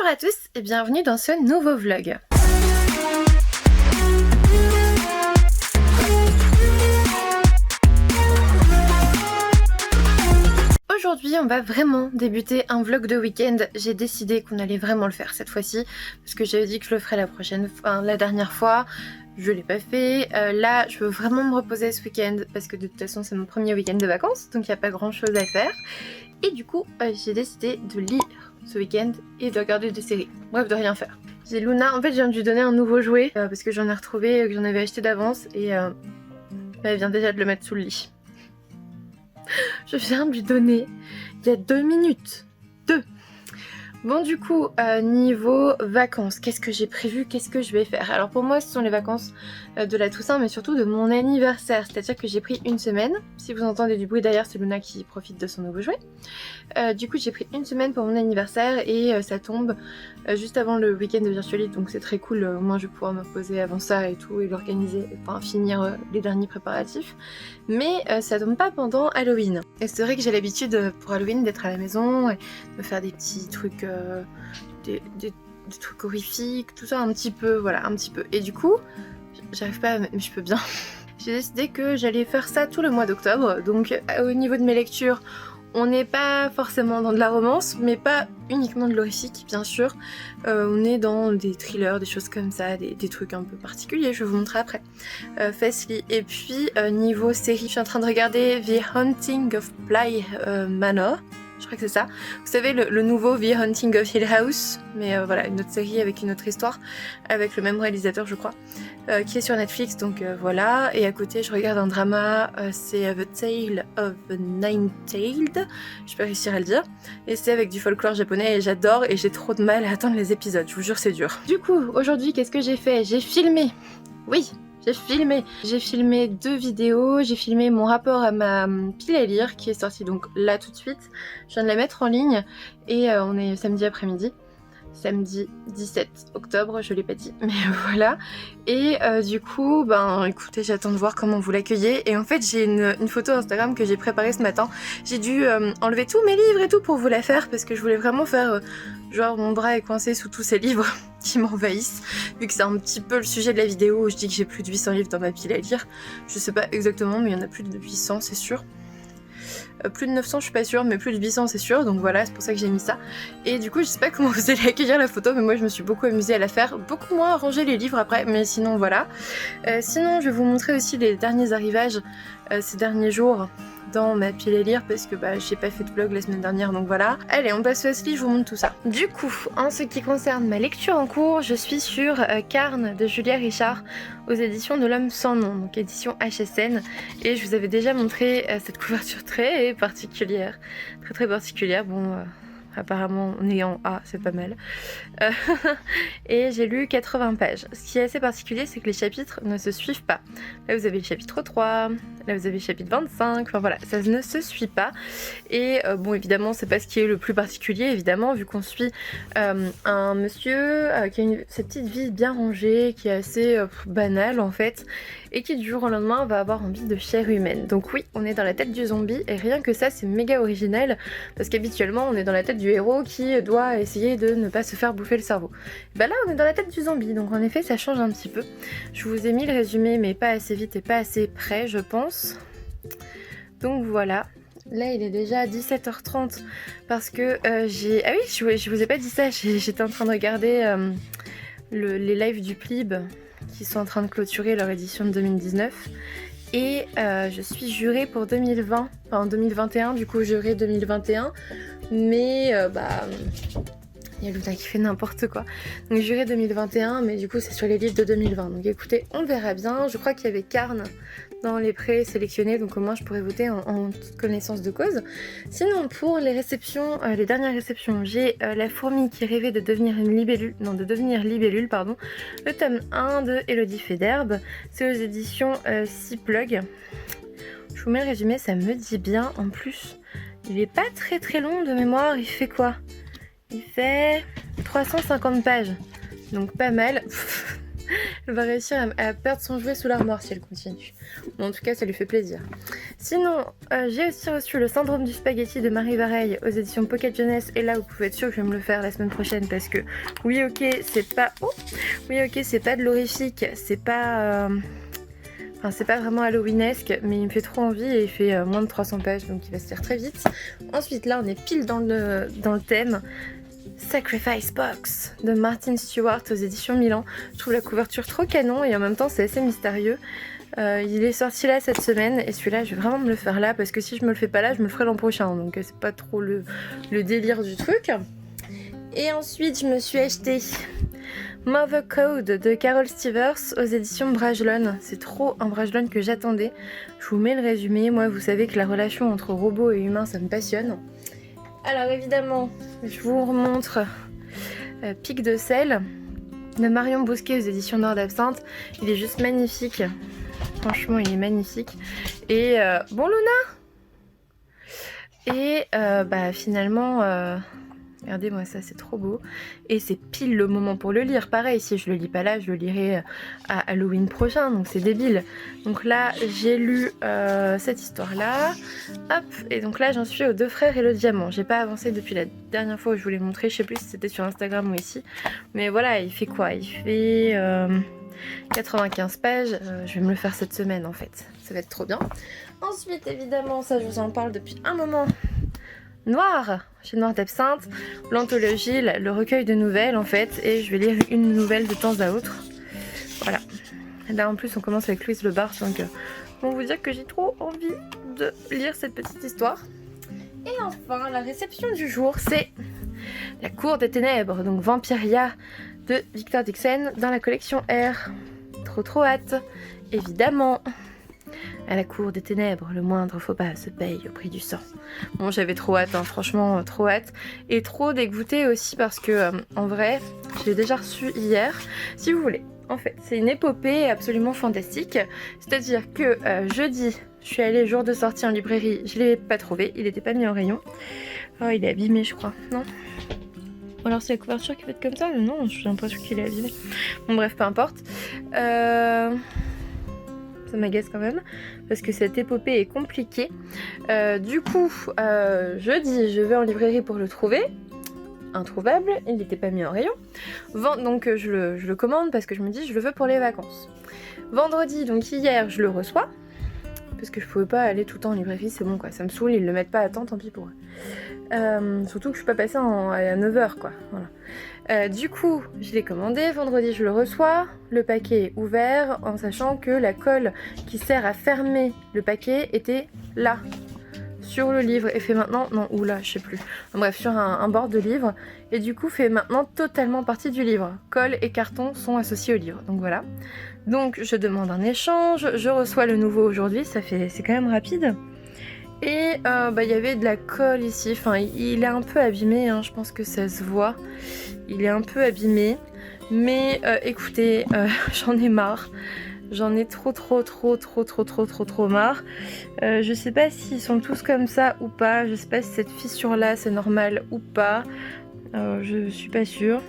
Bonjour à tous et bienvenue dans ce nouveau vlog. Aujourd'hui on va vraiment débuter un vlog de week-end. J'ai décidé qu'on allait vraiment le faire cette fois-ci parce que j'avais dit que je le ferais la dernière fois. Je l'ai pas fait. Là je veux vraiment me reposer ce week-end parce que de toute façon c'est mon premier week-end de vacances, donc il n'y a pas grand chose à faire. Et du coup j'ai décidé de lire ce week-end et de regarder des séries. Bref, de rien faire. J'ai Luna, en fait je viens de lui donner un nouveau jouet parce que j'en ai retrouvé, que j'en avais acheté d'avance et elle vient déjà de le mettre sous le lit. Je viens de lui donner il y a 2 minutes. 2. Bon du coup, niveau vacances, qu'est-ce que j'ai prévu, qu'est-ce que je vais faire? Alors pour moi ce sont les vacances de la Toussaint mais surtout de mon anniversaire, c'est-à-dire que j'ai pris une semaine. Si vous entendez du bruit derrière, c'est Luna qui profite de son nouveau jouet. Du coup j'ai pris une semaine pour mon anniversaire et ça tombe juste avant le week-end de Virtualite, donc c'est très cool, au moins je vais pouvoir me reposer avant ça et tout et l'organiser, enfin finir les derniers préparatifs. Mais ça tombe pas pendant Halloween. Et c'est vrai que j'ai l'habitude pour Halloween d'être à la maison et de faire des petits trucs, des trucs horrifiques, tout ça un petit peu, voilà, un petit peu. Et du coup, j'arrive pas, mais je peux bien. J'ai décidé que j'allais faire ça tout le mois d'octobre, donc au niveau de mes lectures, on n'est pas forcément dans de la romance, mais pas uniquement de l'horrifique, bien sûr. On est dans des thrillers, des choses comme ça, des trucs un peu particuliers, je vais vous montrer après. Facile. Et puis, niveau série, je suis en train de regarder The Haunting of Bly Manor. Je crois que c'est ça. Vous savez, le nouveau The Haunting of Hill House, mais voilà, une autre série avec une autre histoire, avec le même réalisateur, je crois, qui est sur Netflix, donc voilà. Et à côté, je regarde un drama, c'est The Tale of the Nine-Tailed, je peux réussir à le dire, et c'est avec du folklore japonais, et j'adore, et j'ai trop de mal à attendre les épisodes, je vous jure, c'est dur. Du coup, aujourd'hui, qu'est-ce que j'ai fait? J'ai filmé, oui, j'ai filmé 2 vidéos, j'ai filmé mon rapport à ma pile à lire qui est sortie donc là tout de suite. Je viens de la mettre en ligne et on est samedi après-midi. Samedi 17 octobre, je l'ai pas dit, mais voilà. Et du coup, ben écoutez, j'attends de voir comment vous l'accueillez. Et en fait, j'ai une photo Instagram que j'ai préparée ce matin. J'ai dû enlever tous mes livres et tout pour vous la faire parce que je voulais vraiment faire genre mon bras est coincé sous tous ces livres qui m'envahissent. Vu que c'est un petit peu le sujet de la vidéo où je dis que j'ai plus de 800 livres dans ma pile à lire. Je sais pas exactement, mais il y en a plus de 800, c'est sûr. Plus de 900 je suis pas sûre, mais plus de 800 c'est sûr, donc voilà, c'est pour ça que j'ai mis ça. Et du coup je sais pas comment vous allez accueillir la photo, mais moi je me suis beaucoup amusée à la faire, beaucoup moins à ranger les livres après, mais sinon voilà. Sinon je vais vous montrer aussi les derniers arrivages ces derniers jours dans ma pile à lire parce que bah j'ai pas fait de vlog la semaine dernière, donc voilà. Allez, on passe au Wesley, je vous montre tout ça. Du coup, en ce qui concerne ma lecture en cours, je suis sur Carne de Julia Richard aux éditions de l'Homme sans nom, donc édition HSN, et je vous avais déjà montré cette couverture très particulière, très particulière. Bon, apparemment on est en A, c'est pas mal. Et j'ai lu 80 pages. Ce qui est assez particulier, c'est que les chapitres ne se suivent pas. Là vous avez le chapitre 3, là vous avez le chapitre 25, enfin voilà, ça ne se suit pas. Et bon, évidemment c'est pas ce qui est le plus particulier, évidemment, vu qu'on suit un monsieur qui a cette petite vie bien rangée, qui est assez banale en fait, et qui du jour au lendemain va avoir envie de chair humaine. Donc oui, on est dans la tête du zombie, et rien que ça c'est méga original, parce qu'habituellement on est dans la tête du héros qui doit essayer de ne pas se faire bouffer le cerveau. Bah là on est dans la tête du zombie, donc en effet ça change un petit peu. Je vous ai mis le résumé, mais pas assez vite et pas assez près je pense. Donc voilà. Là il est déjà 17h30 parce que j'ai... Ah oui, je vous ai pas dit ça, j'étais en train de regarder les lives du Plib qui sont en train de clôturer leur édition de 2019. Et je suis jurée pour 2020, enfin 2021, du coup jurée 2021, mais il y a Luna qui fait n'importe quoi. Donc jurée 2021, mais du coup c'est sur les livres de 2020. Donc écoutez, on verra bien. Je crois qu'il y avait Carne dans les présélectionnés, donc au moins je pourrais voter en toute connaissance de cause. Sinon pour les réceptions, les dernières réceptions, j'ai La fourmi qui rêvait de devenir une libellule, non de devenir libellule, pardon, le tome 1 de Elodie Federbe. C'est aux éditions Ciplug. Je vous mets le résumé, ça me dit bien. En plus, il est pas très long de mémoire. Il fait quoi? Il fait 350 pages, donc pas mal. Elle va réussir à perdre son jouet sous l'armoire si elle continue. Bon, en tout cas, ça lui fait plaisir. Sinon, j'ai aussi reçu le syndrome du spaghetti de Marie Vareille aux éditions Pocket Jeunesse. Et là, vous pouvez être sûr que je vais me le faire la semaine prochaine parce que oui, ok, c'est pas... Oh oui, ok, c'est pas de l'horrifique, c'est pas... Enfin, c'est pas vraiment Halloweenesque, mais il me fait trop envie et il fait moins de 300 pages, donc il va se lire très vite. Ensuite, là, on est pile dans le thème. Sacrifice Box de Martin Stewart aux éditions Milan. Je trouve la couverture trop canon et en même temps c'est assez mystérieux. Il est sorti là cette semaine et celui-là je vais vraiment me le faire là parce que si je me le fais pas là je me le ferai l'an prochain, donc c'est pas trop le délire du truc. Et ensuite je me suis acheté Mother Code de Carol Stevers aux éditions Brajlon. C'est trop un Brajlon que j'attendais. Je vous mets le résumé. Moi vous savez que la relation entre robots et humains ça me passionne. Alors évidemment, je vous remontre Pic de sel de Marion Bousquet aux éditions Nord d'Absinthe. Il est juste magnifique. Franchement, il est magnifique. Et bon Luna. Et finalement, regardez-moi ça, c'est trop beau. Et c'est pile le moment pour le lire. Pareil, si je le lis pas là, je le lirai à Halloween prochain, donc c'est débile. Donc là, j'ai lu cette histoire-là. Hop, et donc là, j'en suis aux Deux frères et le diamant. J'ai pas avancé depuis la dernière fois où je vous l'ai montré. Je sais plus si c'était sur Instagram ou ici. Mais voilà, il fait quoi? Il fait 95 pages. Je vais me le faire cette semaine en fait. Ça va être trop bien. Ensuite, évidemment, ça je vous en parle depuis un moment. Noir, chez Noir d'Absinthe, l'anthologie, le recueil de nouvelles en fait, et je vais lire une nouvelle de temps à autre. Voilà. Là en plus on commence avec Louise Le Bar, donc on va vous dire que j'ai trop envie de lire cette petite histoire. Et enfin, la réception du jour, c'est La Cour des Ténèbres, donc Vampiria de Victor Dixon dans la collection R. Trop hâte, évidemment. À la cour des ténèbres, le moindre faux pas se paye au prix du sang. Bon, j'avais trop hâte, hein, franchement, trop hâte. Et trop dégoûtée aussi parce que, en vrai, je l'ai déjà reçu hier. Si vous voulez, en fait, c'est une épopée absolument fantastique. C'est-à-dire que jeudi, je suis allée jour de sortie en librairie, je l'ai pas trouvé, il n'était pas mis en rayon. Oh, il est abîmé, je crois, non ? Ou alors c'est la couverture qui va être comme ça, mais non, j'ai l'impression qu'il est abîmé. Bon, bref, peu importe. Ça m'agace quand même parce que cette épopée est compliquée. Du coup, jeudi, je vais en librairie pour le trouver. Introuvable, il n'était pas mis en rayon. Donc je le commande parce que je me dis je le veux pour les vacances. Vendredi, donc hier, je le reçois. Parce que je pouvais pas aller tout le temps en librairie, c'est bon quoi, ça me saoule, ils le mettent pas à temps, tant pis pour eux. Surtout que je suis pas passée à 9h quoi, voilà. Du coup, je l'ai commandé, vendredi je le reçois, le paquet est ouvert en sachant que la colle qui sert à fermer le paquet était là, sur le livre, et fait maintenant, non, ou là, je sais plus, bref, sur un bord de livre, et du coup fait maintenant totalement partie du livre. Colle et carton sont associés au livre, donc voilà. Donc je demande un échange, je reçois le nouveau aujourd'hui, c'est quand même rapide. Et il y avait de la colle ici, enfin il est un peu abîmé, hein, je pense que ça se voit. Il est un peu abîmé, mais écoutez, j'en ai marre. J'en ai trop marre. Je sais pas s'ils sont tous comme ça ou pas, je sais pas si cette fissure là c'est normal ou pas. Je suis pas sûre.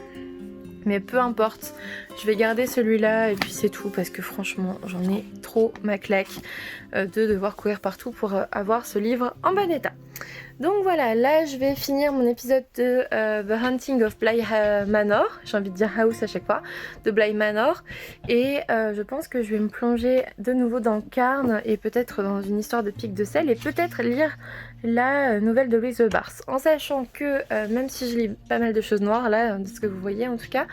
Mais peu importe, je vais garder celui-là et puis c'est tout parce que franchement j'en ai trop ma claque de devoir courir partout pour avoir ce livre en bon état. Donc voilà, là je vais finir mon épisode de The Hunting of Bly Manor, j'ai envie de dire House à chaque fois, de Bly Manor, et je pense que je vais me plonger de nouveau dans Carn et peut-être dans une histoire de Pic de sel et peut-être lire la nouvelle de Louise Le Bars, en sachant que même si je lis pas mal de choses noires là, de ce que vous voyez en tout cas,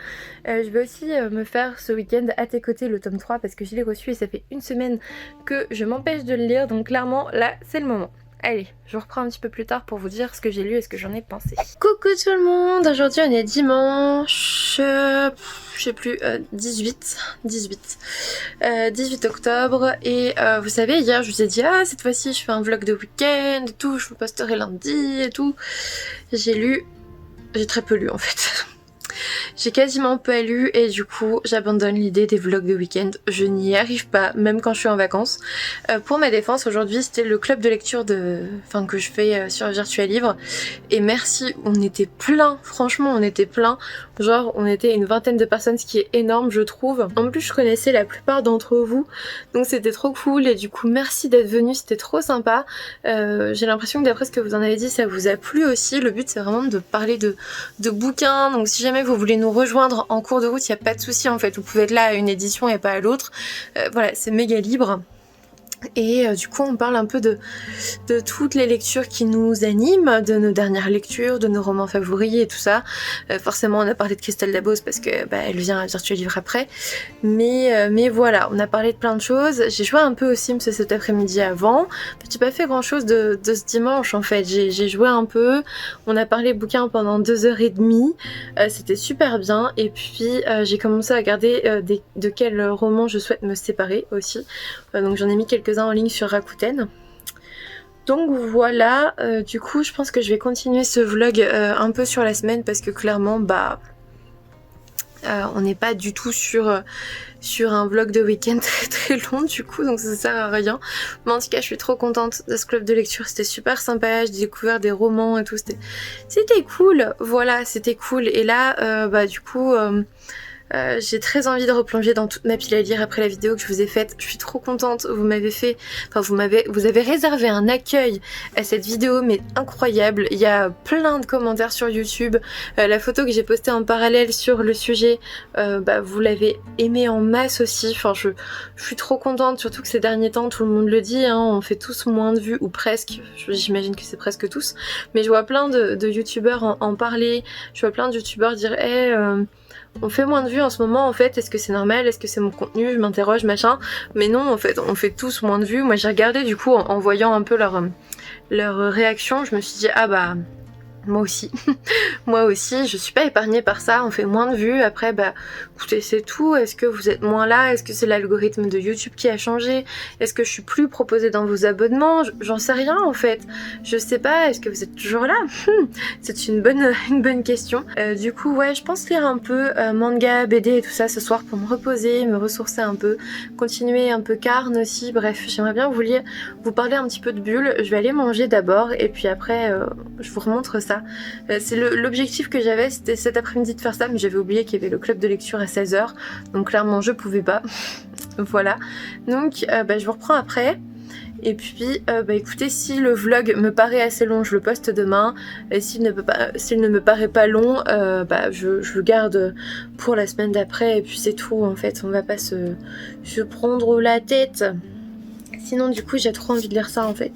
je vais aussi me faire ce week-end À tes côtés le tome 3 parce que je l'ai reçu et ça fait une semaine que je m'empêche de le lire, donc clairement là c'est le moment. Allez, je vous reprends un petit peu plus tard pour vous dire ce que j'ai lu et ce que j'en ai pensé. Coucou tout le monde, aujourd'hui on est dimanche, je sais plus, 18 octobre et vous savez hier je vous ai dit cette fois-ci je fais un vlog de week-end et tout, je vous posterai lundi et tout. J'ai très peu lu en fait. J'ai quasiment pas lu et du coup j'abandonne l'idée des vlogs de week-end. Je n'y arrive pas, même quand je suis en vacances. Pour ma défense, aujourd'hui c'était le club de lecture que je fais sur Virtual Livre. Et merci, on était plein, franchement on était plein. Genre on était une vingtaine de personnes, ce qui est énorme je trouve. En plus je connaissais la plupart d'entre vous, donc c'était trop cool. Et du coup merci d'être venus, c'était trop sympa. J'ai l'impression que d'après ce que vous en avez dit, ça vous a plu aussi. Le but c'est vraiment de parler de bouquins, donc si jamais vous voulez nous rejoindre en cours de route, il n'y a pas de souci en fait, vous pouvez être là à une édition et pas à l'autre. Voilà, c'est méga libre. Et du coup on parle un peu de toutes les lectures qui nous animent, de nos dernières lectures, de nos romans favoris et tout ça. Forcément on a parlé de Christelle Dabos parce que elle vient à Virtual Livre après. Mais voilà, on a parlé de plein de choses. J'ai joué un peu aux Sims cet après-midi avant. J'ai pas fait grand chose de ce dimanche en fait. J'ai joué un peu. On a parlé bouquins pendant 2h30. C'était super bien. Et puis j'ai commencé à regarder de quel roman je souhaite me séparer aussi. Donc j'en ai mis quelques-uns en ligne sur Rakuten. Donc voilà, du coup je pense que je vais continuer ce vlog un peu sur la semaine parce que clairement on n'est pas du tout sur un vlog de week-end très très long du coup, donc ça sert à rien. Mais en tout cas je suis trop contente de ce club de lecture, c'était super sympa, j'ai découvert des romans et tout, c'était cool, voilà c'était cool. Et là du coup j'ai très envie de replonger dans toute ma pile à lire après la vidéo que je vous ai faite. Je suis trop contente, vous avez réservé un accueil à cette vidéo mais incroyable. Il y a plein de commentaires sur YouTube. La photo que j'ai postée en parallèle sur le sujet, vous l'avez aimée en masse aussi. Enfin, je suis trop contente, surtout que ces derniers temps, tout le monde le dit, hein, on fait tous moins de vues, ou presque. J'imagine que c'est presque tous. Mais je vois plein de youtubeurs en parler. Je vois plein de youtubeurs dire on fait moins de vues en ce moment en fait, est-ce que c'est normal, est-ce que c'est mon contenu, je m'interroge machin, mais non en fait on fait tous moins de vues. Moi j'ai regardé du coup en voyant un peu leur réaction, je me suis dit moi aussi, moi aussi, je suis pas épargnée par ça, on fait moins de vues, après écoutez c'est tout, est-ce que vous êtes moins là, est-ce que c'est l'algorithme de YouTube qui a changé, est-ce que je suis plus proposée dans vos abonnements, j'en sais rien en fait, je sais pas, est-ce que vous êtes toujours là? C'est une bonne question. Du coup ouais je pense lire un peu manga, BD et tout ça ce soir pour me reposer, me ressourcer un peu, continuer un peu Carne aussi, bref j'aimerais bien vous parler un petit peu de Bulle. Je vais aller manger d'abord et puis après je vous remontre ça. C'est l'objectif que j'avais, c'était cet après-midi de faire ça, mais j'avais oublié qu'il y avait le club de lecture à 16h, donc clairement je pouvais pas. Voilà, donc je vous reprends après. Et puis écoutez, si le vlog me paraît assez long, je le poste demain. Et s'il ne me paraît pas long, je le garde pour la semaine d'après. Et puis c'est tout en fait, on va pas se prendre la tête. Sinon du coup j'ai trop envie de lire ça en fait.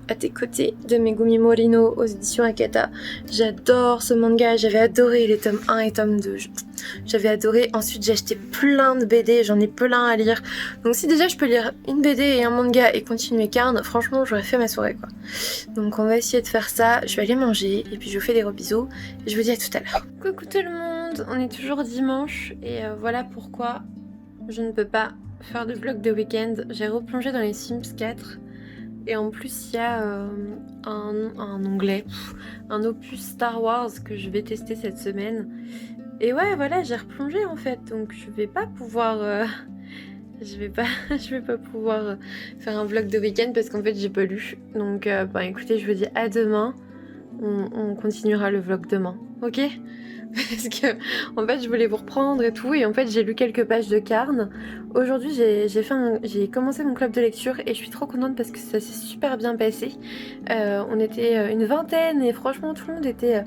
À tes côtés de Megumi Morino aux éditions Akata. J'adore ce manga, j'avais adoré les tomes 1 et tome 2. J'avais adoré. Ensuite j'ai acheté plein de BD, j'en ai plein à lire. Donc si déjà je peux lire une BD et un manga et continuer Carne, franchement j'aurais fait ma soirée quoi. Donc on va essayer de faire ça. Je vais aller manger et puis je vous fais des gros bisous. Et je vous dis à tout à l'heure. Coucou tout le monde, on est toujours dimanche et voilà pourquoi je ne peux pas faire de vlog de week-end. J'ai replongé dans les Sims 4. Et en plus, il y a un onglet, un opus Star Wars que je vais tester cette semaine. Et ouais, voilà, j'ai replongé en fait. Donc je vais pas pouvoir... je vais pas pouvoir faire un vlog de week-end parce qu'en fait, j'ai pas lu. Donc écoutez, je vous dis à demain. On continuera le vlog demain, ok? Parce que en fait je voulais vous reprendre et tout, et en fait j'ai lu quelques pages de Carne. Aujourd'hui j'ai commencé mon club de lecture et je suis trop contente parce que ça s'est super bien passé. On était une vingtaine et franchement tout le monde était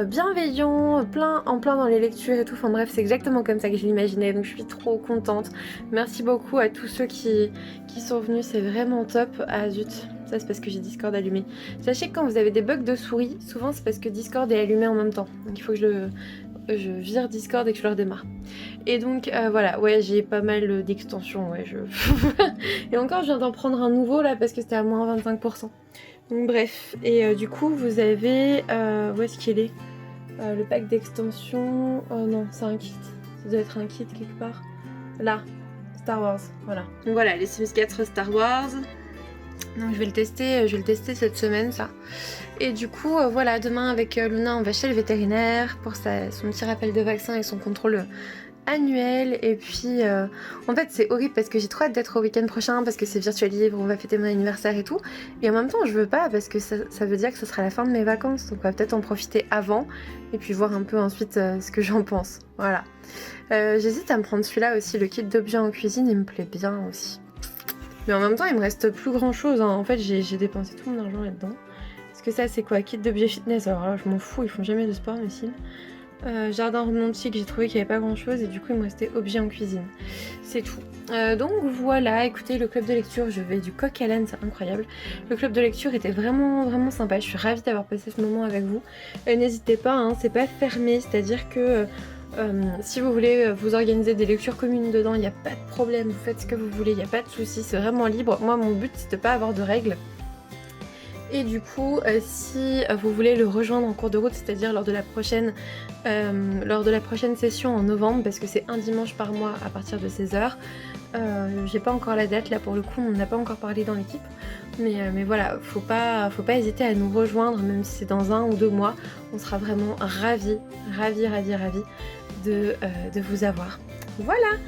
bienveillant, en plein dans les lectures et tout. Enfin bref, c'est exactement comme ça que je l'imaginais, donc je suis trop contente. Merci beaucoup à tous ceux qui sont venus, c'est vraiment top. Ah zut, ça c'est parce que j'ai Discord allumé. Sachez que quand vous avez des bugs de souris, souvent c'est parce que Discord est allumé en même temps. Donc il faut que je vire Discord et que je le redémarre. Et donc voilà, ouais j'ai pas mal d'extensions, ouais et encore je viens d'en prendre un nouveau là parce que c'était à moins 25%. Donc bref, et du coup vous avez, où est-ce qu'il est le pack d'extension, oh non c'est un kit, ça doit être un kit quelque part, là, Star Wars, voilà. Donc voilà, les Sims 4 Star Wars, Donc je vais le tester cette semaine ça. Et du coup voilà, demain avec Luna on va chez le vétérinaire pour son petit rappel de vaccin et son contrôle annuel. Et puis en fait c'est horrible parce que j'ai trop hâte d'être au week-end prochain parce que c'est virtuel libre, on va fêter mon anniversaire et tout. Et en même temps je veux pas parce que ça veut dire que ce sera la fin de mes vacances. Donc on va peut-être en profiter avant et puis voir un peu ensuite ce que j'en pense. Voilà. J'hésite à me prendre celui-là aussi, le kit d'objets en cuisine, il me plaît bien aussi. Mais en même temps, il me reste plus grand chose. Hein. En fait, j'ai dépensé tout mon argent là-dedans. Parce que ça, c'est quoi? Kit d'objets fitness. Alors là, je m'en fous, ils font jamais de sport, mes cils. Jardin romantique, j'ai trouvé qu'il n'y avait pas grand chose. Et du coup, il me restait objets en cuisine. C'est tout. Donc voilà, écoutez, le club de lecture, je vais du coq à l'âne, c'est incroyable. Le club de lecture était vraiment, vraiment sympa. Je suis ravie d'avoir passé ce moment avec vous. N'hésitez pas, hein, c'est pas fermé. C'est-à-dire que... si vous voulez vous organiser des lectures communes dedans, il n'y a pas de problème, vous faites ce que vous voulez, il n'y a pas de souci, c'est vraiment libre. Moi mon but c'est de pas avoir de règles. Et du coup, si vous voulez le rejoindre en cours de route, c'est-à-dire lors de la prochaine session en novembre, parce que c'est un dimanche par mois à partir de 16h, j'ai pas encore la date là pour le coup, on n'a pas encore parlé dans l'équipe, mais voilà, faut pas hésiter à nous rejoindre, même si c'est dans 1 ou 2 mois, on sera vraiment ravis de vous avoir. Voilà,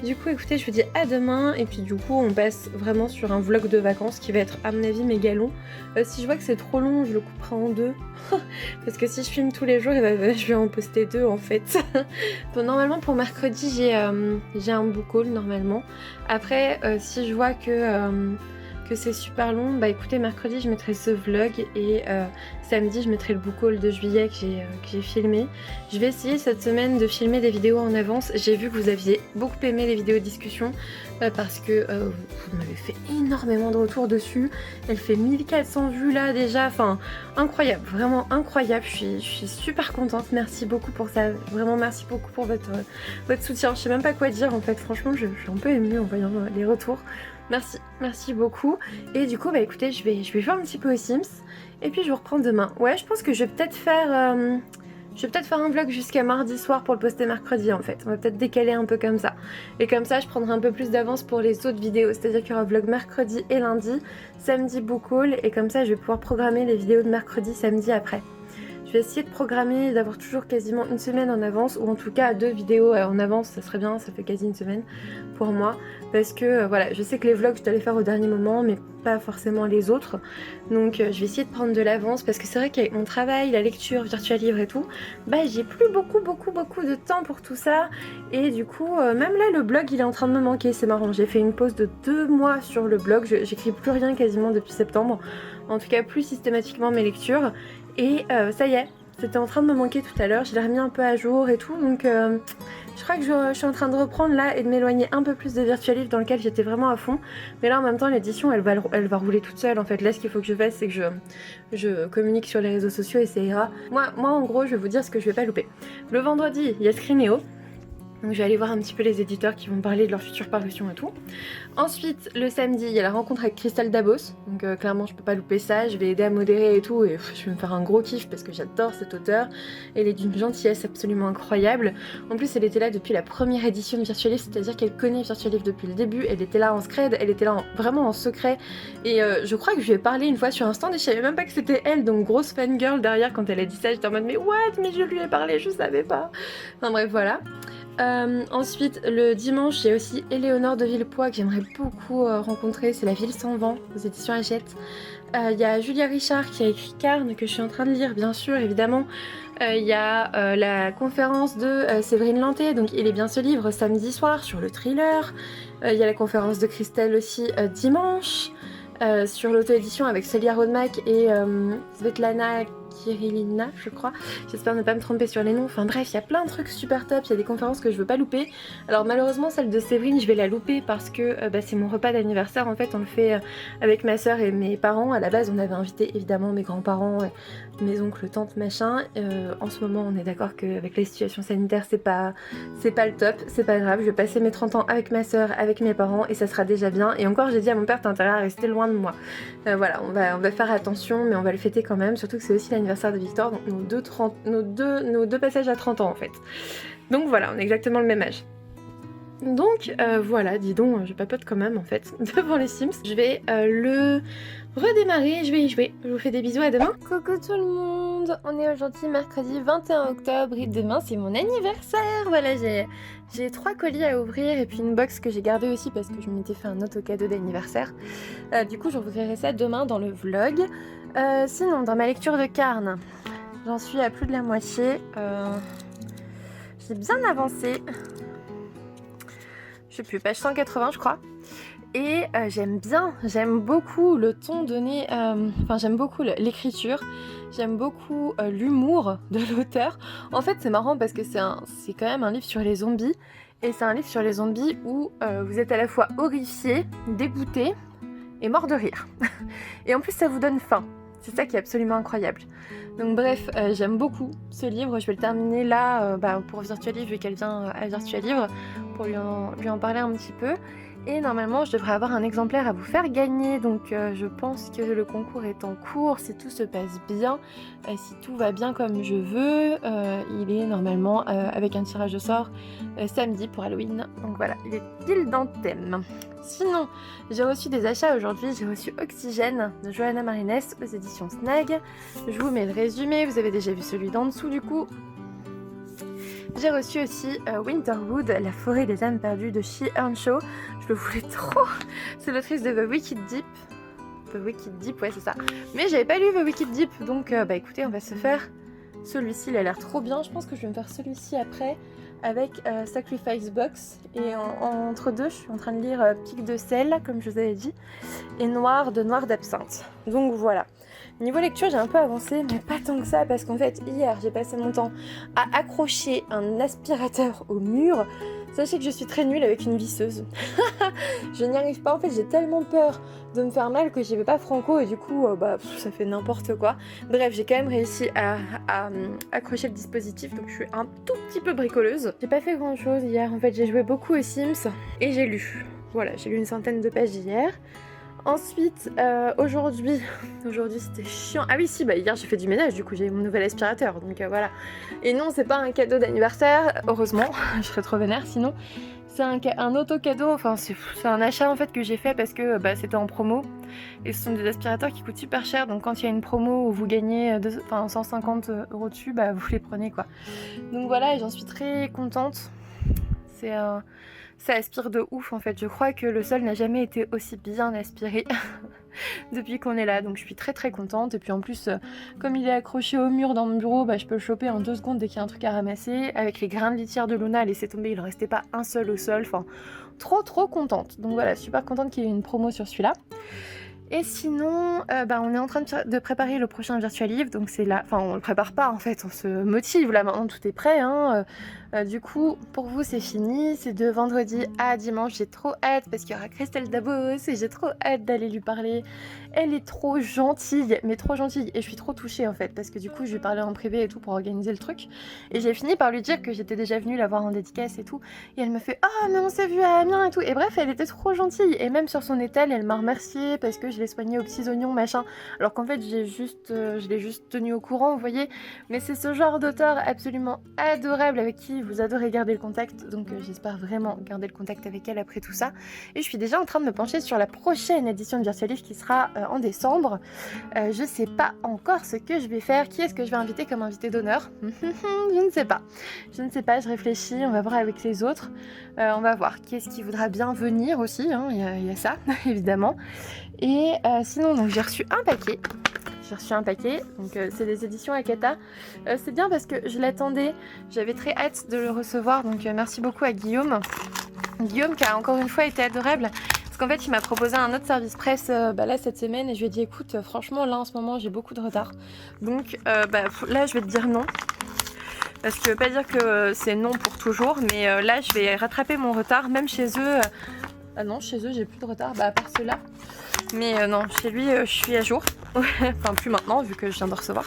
du coup écoutez, je vous dis à demain et puis du coup on passe vraiment sur un vlog de vacances qui va être à mon avis méga long. Si je vois que c'est trop long, je le couperai en 2 parce que si je filme tous les jours, je vais en poster 2 en fait. Donc, normalement pour mercredi j'ai un book haul normalement. Après si je vois que c'est super long, bah écoutez, mercredi je mettrai ce vlog et samedi je mettrai le book haul de juillet que j'ai filmé. Je vais essayer cette semaine de filmer des vidéos en avance. J'ai vu que vous aviez beaucoup aimé les vidéos discussion parce que vous m'avez fait énormément de retours dessus. Elle fait 1400 vues là déjà, enfin incroyable, vraiment incroyable. Je suis super contente, merci beaucoup pour ça, vraiment merci beaucoup pour votre soutien. Je sais même pas quoi dire en fait, franchement je suis un peu émue en voyant les retours. Merci beaucoup. Et du coup, bah écoutez, je vais jouer un petit peu aux Sims. Et puis je vous reprends demain. Ouais, je pense que je vais peut-être faire un vlog jusqu'à mardi soir pour le poster mercredi en fait. On va peut-être décaler un peu comme ça. Et comme ça, je prendrai un peu plus d'avance pour les autres vidéos. C'est-à-dire qu'il y aura vlog mercredi et lundi, samedi book haul. Et comme ça, je vais pouvoir programmer les vidéos de mercredi, samedi après. Je vais essayer de programmer, d'avoir toujours quasiment une semaine en avance, ou en tout cas 2 vidéos en avance, ça serait bien, ça fait quasi une semaine pour moi. Parce que voilà, je sais que les vlogs je dois les faire au dernier moment, mais pas forcément les autres. Donc je vais essayer de prendre de l'avance, parce que c'est vrai qu'avec mon travail, la lecture, virtual livre et tout, bah j'ai plus beaucoup de temps pour tout ça. Et du coup, même là le blog il est en train de me manquer, c'est marrant. J'ai fait une pause de 2 mois sur le blog, j'écris plus rien quasiment depuis septembre. En tout cas plus systématiquement mes lectures. Et ça y est, c'était en train de me manquer tout à l'heure, je l'ai remis un peu à jour et tout, donc je crois que je suis en train de reprendre là et de m'éloigner un peu plus de Virtual Livre dans lequel j'étais vraiment à fond. Mais là en même temps l'édition elle va rouler toute seule en fait. Là ce qu'il faut que je fasse c'est que je communique sur les réseaux sociaux et ça ira. Moi en gros je vais vous dire ce que je vais pas louper. Le vendredi il y a Screenéo. Donc je vais aller voir un petit peu les éditeurs qui vont parler de leur future parution et tout. Ensuite, le samedi, il y a la rencontre avec Christelle Dabos. Donc clairement, je peux pas louper ça. Je vais aider à modérer et tout. Et je vais me faire un gros kiff parce que j'adore cette auteure. Elle est d'une gentillesse absolument incroyable. En plus, elle était là depuis la première édition de Virtual Livre. C'est-à-dire qu'elle connaît Virtual Livre depuis le début. Elle était là en scred. Elle était là vraiment en secret. Et je crois que je lui ai parlé une fois sur un stand et je savais même pas que c'était elle. Donc grosse fangirl derrière quand elle a dit ça. J'étais en mode mais what? Mais je lui ai parlé, je savais pas. Enfin bref, voilà. Ensuite, le dimanche, j'ai aussi Éléonore de Villepoix que j'aimerais beaucoup rencontrer. C'est La Ville sans vent, aux éditions Hachette. Il y a Julia Richard qui a écrit Carne, que je suis en train de lire, bien sûr, évidemment. Il y a la conférence de Séverine Lanté, donc Il est bien ce livre, samedi soir, sur le thriller. Il y a la conférence de Christelle aussi dimanche, sur l'auto-édition avec Célia Rodemack et Svetlana Kirilina, je crois. J'espère ne pas me tromper sur les noms. Enfin bref, il y a plein de trucs super top. Il y a des conférences que je veux pas louper. Alors malheureusement, celle de Séverine, je vais la louper parce que c'est mon repas d'anniversaire. En fait, on le fait avec ma soeur et mes parents. À la base, on avait invité évidemment mes grands-parents, mes oncles, tantes, machin. En ce moment, on est d'accord qu'avec la situation sanitaire, c'est pas le top. C'est pas grave. Je vais passer mes 30 ans avec ma soeur, avec mes parents et ça sera déjà bien. Et encore, j'ai dit à mon père, t'as intérêt à rester loin de moi. Voilà, on va faire attention, mais on va le fêter quand même. Surtout que c'est aussi l'anniversaire de Victor, donc nos deux passages à 30 ans en fait. Donc voilà, on est exactement le même âge. Donc voilà, dis donc, je papote quand même en fait devant les Sims. Je vais le redémarrer, je vais y jouer. Je vous fais des bisous, à demain. Coucou tout le monde, on est aujourd'hui mercredi 21 octobre et demain c'est mon anniversaire. Voilà, j'ai 3 colis à ouvrir et puis une box que j'ai gardée aussi parce que je m'étais fait un autre cadeau d'anniversaire. Du coup je vous verrai ça demain dans le vlog. Sinon dans ma lecture de Carne, j'en suis à plus de la moitié. J'ai bien avancé. Je sais plus, page 180 je crois. Et j'aime beaucoup le ton donné, j'aime beaucoup l'écriture, j'aime beaucoup l'humour de l'auteur. En fait c'est marrant parce que c'est quand même un livre sur les zombies, et c'est un livre sur les zombies où vous êtes à la fois horrifié, dégoûté et mort de rire. Et en plus ça vous donne faim, c'est ça qui est absolument incroyable. Donc bref, j'aime beaucoup ce livre, je vais le terminer là pour Virtual Livre, vu qu'elle vient à Virtual Livre, pour lui en parler un petit peu. Et normalement je devrais avoir un exemplaire à vous faire gagner, donc je pense que le concours est en cours, si tout se passe bien, si tout va bien comme je veux, il est normalement avec un tirage au sort samedi pour Halloween, donc voilà, il est pile dans le thème. Sinon, j'ai reçu des achats aujourd'hui, j'ai reçu Oxygène de Johanna Marines aux éditions Snag, je vous mets le résumé, vous avez déjà vu celui d'en dessous du coup. J'ai reçu aussi Winterwood, la forêt des âmes perdues de Shi Earnshaw. Je le voulais trop. C'est l'autrice de The Wicked Deep. The Wicked Deep, ouais c'est ça. Mais j'avais pas lu The Wicked Deep, donc écoutez, on va se faire celui-ci. Il a l'air trop bien. Je pense que je vais me faire celui-ci après avec Sacrifice Box. Et entre deux, je suis en train de lire Pic de sel, comme je vous avais dit, et Noir d'absinthe. Donc voilà. Niveau lecture, j'ai un peu avancé, mais pas tant que ça, parce qu'en fait, hier, j'ai passé mon temps à accrocher un aspirateur au mur. Sachez que je suis très nulle avec une visseuse. Je n'y arrive pas, en fait, j'ai tellement peur de me faire mal que j'y vais pas franco, et du coup, ça fait n'importe quoi. Bref, j'ai quand même réussi à accrocher le dispositif, donc je suis un tout petit peu bricoleuse. J'ai pas fait grand chose hier, en fait, j'ai joué beaucoup aux Sims, et j'ai lu. Voilà, j'ai lu une centaine de pages hier. Ensuite, aujourd'hui c'était chiant. Ah oui, si, hier j'ai fait du ménage, du coup j'ai eu mon nouvel aspirateur, donc voilà. Et non, c'est pas un cadeau d'anniversaire, heureusement, je serais trop vénère sinon. C'est un auto-cadeau, enfin c'est un achat en fait que j'ai fait parce que c'était en promo. Et ce sont des aspirateurs qui coûtent super cher, donc quand il y a une promo où vous gagnez 150 € dessus, vous les prenez quoi. Donc voilà, j'en suis très contente. Ça aspire de ouf en fait, je crois que le sol n'a jamais été aussi bien aspiré depuis qu'on est là, donc je suis très très contente. Et puis en plus, comme il est accroché au mur dans mon bureau, je peux le choper en 2 secondes dès qu'il y a un truc à ramasser. Avec les grains de litière de Luna, laissé tomber, il ne restait pas un seul au sol, enfin trop contente. Donc voilà, super contente qu'il y ait une promo sur celui-là. Et sinon, on est en train de préparer le prochain Virtual Livre, donc c'est là, enfin on le prépare pas en fait, on se motive, là maintenant tout est prêt, hein. Du coup, pour vous c'est fini, c'est de vendredi à dimanche, j'ai trop hâte parce qu'il y aura Christelle Dabos et j'ai trop hâte d'aller lui parler. Elle est trop gentille, mais trop gentille, et je suis trop touchée en fait, parce que du coup je lui parlais en privé et tout pour organiser le truc, et j'ai fini par lui dire que j'étais déjà venue la voir en dédicace et tout, et elle me fait « Ah mais on s'est vu à Amiens et tout », et bref elle était trop gentille, et même sur son étal elle m'a remercié parce que je l'ai soignée aux petits oignons machin, alors qu'en fait je l'ai juste tenue au courant, vous voyez, mais c'est ce genre d'auteur absolument adorable avec qui vous adorez garder le contact, donc j'espère vraiment garder le contact avec elle après tout ça, et je suis déjà en train de me pencher sur la prochaine édition de Virtual Livre qui sera en décembre. Je sais pas encore ce que je vais faire. Qui est-ce que je vais inviter comme invité d'honneur? Je ne sais pas. Je réfléchis, on va voir avec les autres. On va voir qui est-ce qui voudra bien venir aussi, hein. Il y a ça, évidemment. Et sinon, donc j'ai reçu un paquet. Donc c'est des éditions Akata. C'est bien parce que je l'attendais, j'avais très hâte de le recevoir, donc merci beaucoup à Guillaume. Guillaume qui a encore une fois été adorable. Parce qu'en fait, il m'a proposé un autre service presse là cette semaine, et je lui ai dit écoute, franchement, là en ce moment, j'ai beaucoup de retard. Donc là, je vais te dire non. Parce que pas dire que c'est non pour toujours, mais là, je vais rattraper mon retard, même chez eux. Ah non, chez eux, j'ai plus de retard, à part ceux-là. Mais non, chez lui, je suis à jour. Enfin, plus maintenant, vu que je viens de recevoir.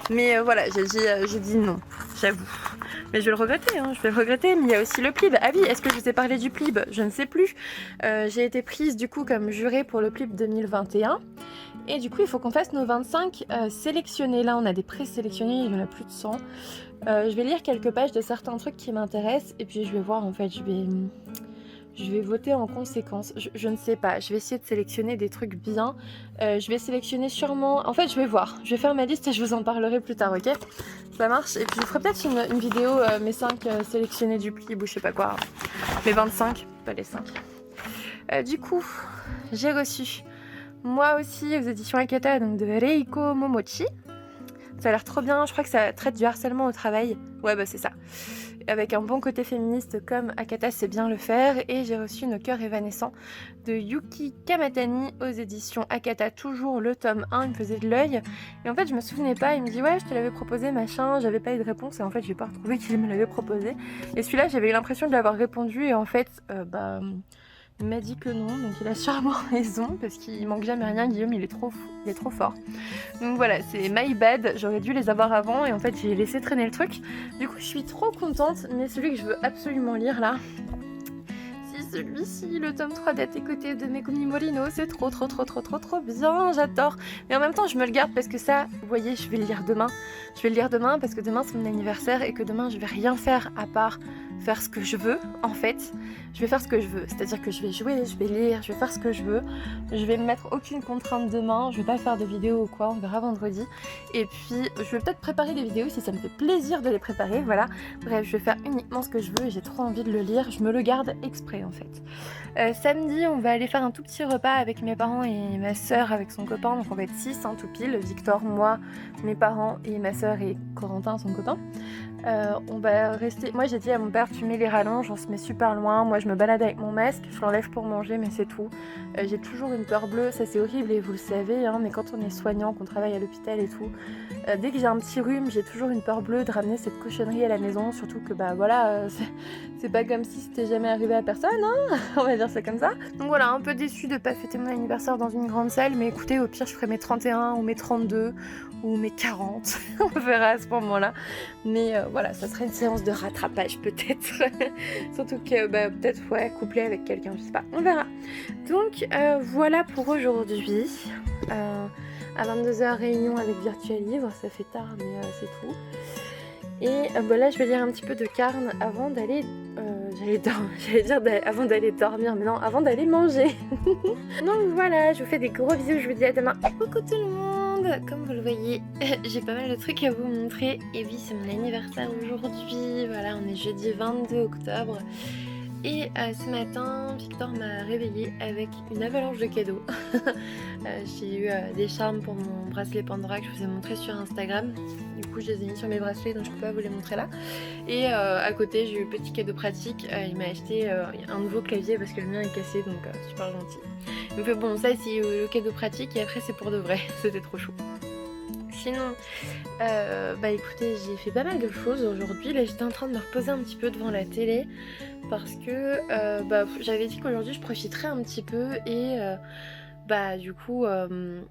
Mais voilà, j'ai dit non, j'avoue. Mais je vais le regretter, hein, je vais le regretter. Mais il y a aussi le PLIB. Ah oui, est-ce que je vous ai parlé du PLIB? Je ne sais plus. J'ai été prise du coup comme jurée pour le PLIB 2021. Et du coup, il faut qu'on fasse nos 25 sélectionnés. Là, on a des présélectionnés, il y en a plus de 100. Je vais lire quelques pages de certains trucs qui m'intéressent. Et puis, je vais voir, en fait, je vais voter en conséquence. Je ne sais pas, je vais essayer de sélectionner des trucs bien. Je vais sélectionner sûrement... En fait, je vais voir. Je vais faire ma liste et je vous en parlerai plus tard, ok? Ça marche. Et puis je ferai peut-être une vidéo, mes 5 sélectionnés du Plib ou je sais pas quoi. Les 25, pas les 5. Du coup, j'ai reçu, moi aussi, aux éditions Akata, donc de Reiko Momochi. Ça a l'air trop bien, je crois que ça traite du harcèlement au travail. Ouais, bah c'est ça. Avec un bon côté féministe comme Akata sait bien le faire. Et j'ai reçu Nos cœurs évanescents de Yuki Kamatani aux éditions Akata, toujours le tome 1, il me faisait de l'œil. Et en fait, je me souvenais pas, il me dit ouais, je te l'avais proposé, machin, j'avais pas eu de réponse. Et en fait, j'ai pas retrouvé qu'il me l'avait proposé. Et celui-là, j'avais eu l'impression de lui avoir répondu. Et en fait, il m'a dit que non, donc il a sûrement raison, parce qu'il manque jamais rien, Guillaume, il est trop fort. Donc voilà, c'est my bad, j'aurais dû les avoir avant, et en fait j'ai laissé traîner le truc. Du coup je suis trop contente, mais celui que je veux absolument lire là, c'est celui-ci, le tome 3 d'À tes côtés de Megumi Morino, c'est trop bien, j'adore. Mais en même temps je me le garde parce que ça, vous voyez, je vais le lire demain. Je vais le lire demain parce que demain c'est mon anniversaire et que demain je vais rien faire à part faire ce que je veux en fait. Je vais faire ce que je veux, c'est-à-dire que je vais jouer, je vais lire, je vais faire ce que je veux. Je vais me mettre aucune contrainte demain, je vais pas faire de vidéos ou quoi, on verra vendredi. Et puis je vais peut-être préparer des vidéos si ça me fait plaisir de les préparer, voilà. Bref, je vais faire uniquement ce que je veux et j'ai trop envie de le lire, je me le garde exprès en fait. Samedi, on va aller faire un tout petit repas avec mes parents et ma soeur avec son copain, donc on va être 6 tout pile, Victor, moi, mes parents et ma soeur et Corentin, son copain. On va rester. Moi j'ai dit à mon père, tu mets les rallonges, on se met super loin. Moi je me balade avec mon masque, je l'enlève pour manger, mais c'est tout. J'ai toujours une peur bleue, ça c'est horrible et vous le savez, hein, mais quand on est soignant, qu'on travaille à l'hôpital et tout, dès que j'ai un petit rhume, j'ai toujours une peur bleue de ramener cette cochonnerie à la maison. Surtout que bah voilà, c'est pas comme si c'était jamais arrivé à personne, hein. On va dire ça comme ça. Donc voilà, un peu déçue de pas fêter mon anniversaire dans une grande salle, mais écoutez, au pire je ferai mes 31 ou mes 32 ou mes 40. On verra à ce moment-là. Mais voilà, ça serait une séance de rattrapage peut-être. Surtout que peut-être ouais, couplé avec quelqu'un, je sais pas. On verra. Donc voilà pour aujourd'hui. À 22h, réunion avec Virtual Livre. Ça fait tard, mais c'est tout. Et là, je vais lire un petit peu de Carne avant d'aller... j'allais dire avant d'aller dormir, mais non, avant d'aller manger. Donc voilà, je vous fais des gros bisous, je vous dis à demain. Coucou tout le monde. Comme vous le voyez, j'ai pas mal de trucs à vous montrer. Et oui, c'est mon anniversaire aujourd'hui. Voilà, on est jeudi 22 octobre. Et ce matin, Victor m'a réveillée avec une avalanche de cadeaux. J'ai eu des charmes pour mon bracelet Pandora que je vous ai montré sur Instagram. Du coup, je les ai mis sur mes bracelets, donc je peux pas vous les montrer là. Et à côté, j'ai eu petit cadeau pratique. Il m'a acheté un nouveau clavier parce que le mien est cassé, donc super gentil. Donc bon, ça c'est le cadeau pratique et après c'est pour de vrai. C'était trop chou. Sinon, écoutez, j'ai fait pas mal de choses aujourd'hui. Là, j'étais en train de me reposer un petit peu devant la télé parce que j'avais dit qu'aujourd'hui je profiterais un petit peu et du coup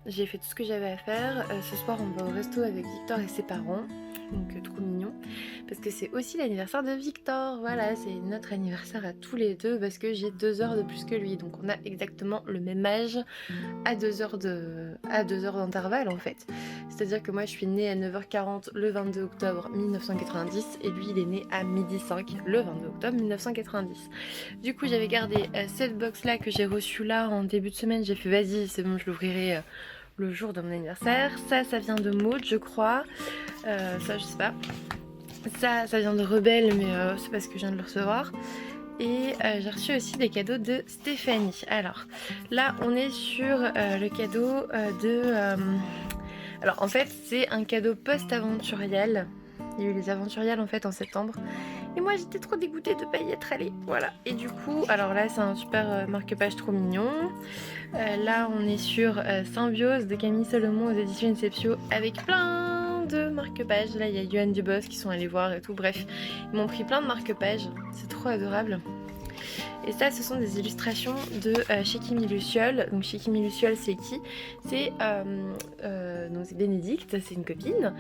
j'ai fait tout ce que j'avais à faire. Ce soir, on va au resto avec Victor et ses parents. Donc trop mignon parce que c'est aussi l'anniversaire de Victor, voilà, c'est notre anniversaire à tous les deux parce que j'ai 2 heures de plus que lui, donc on a exactement le même âge à 2 heures d'intervalle en fait, c'est à dire que moi je suis née à 9h40 le 22 octobre 1990 et lui il est né à 12h05 le 22 octobre 1990. Du coup j'avais gardé cette box là que j'ai reçue là en début de semaine, j'ai fait vas-y c'est bon, je l'ouvrirai le jour de mon anniversaire. Ça vient de Maud je crois, ça je sais pas, ça vient de Rebelle mais c'est parce que je viens de le recevoir. Et j'ai reçu aussi des cadeaux de Stéphanie. Alors là on est sur le cadeau de... Alors en fait c'est un cadeau post-aventurial. Il y a eu les aventuriales en fait en septembre. Et moi j'étais trop dégoûtée de pas y être allée. Voilà. Et du coup, alors là c'est un super marque-page trop mignon. Là on est sur Symbiose de Camille Salomon aux éditions Inceptio avec plein de marque-pages. Là il y a Yoann Dubos qui sont allés voir et tout. Bref, ils m'ont pris plein de marque-pages. C'est trop adorable. Et ça, ce sont des illustrations de Shikimi Luciole. Donc Shikimi Luciole, c'est qui? C'est Bénédicte, c'est une copine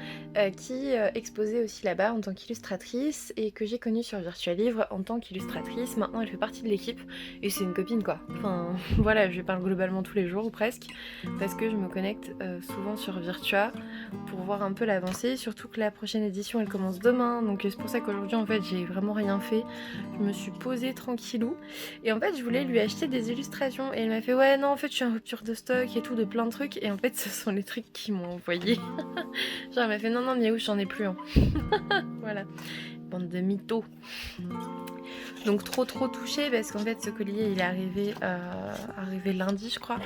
qui exposait aussi là-bas en tant qu'illustratrice et que j'ai connue sur Virtual Livre en tant qu'illustratrice. Maintenant, elle fait partie de l'équipe et c'est une copine quoi. Enfin, voilà, je lui parle globalement tous les jours ou presque parce que je me connecte souvent sur Virtua pour voir un peu l'avancée. Surtout que la prochaine édition, elle commence demain. Donc c'est pour ça qu'aujourd'hui, en fait, j'ai vraiment rien fait. Je me suis posée tranquillou. Et en fait je voulais lui acheter des illustrations et elle m'a fait ouais non en fait je suis en rupture de stock et tout de plein de trucs et en fait ce sont les trucs qu'ils m'ont envoyé. Genre elle m'a fait non Miaou j'en ai plus hein. Voilà, bande de mythos. Donc trop touchée parce qu'en fait ce collier il est arrivé lundi je crois.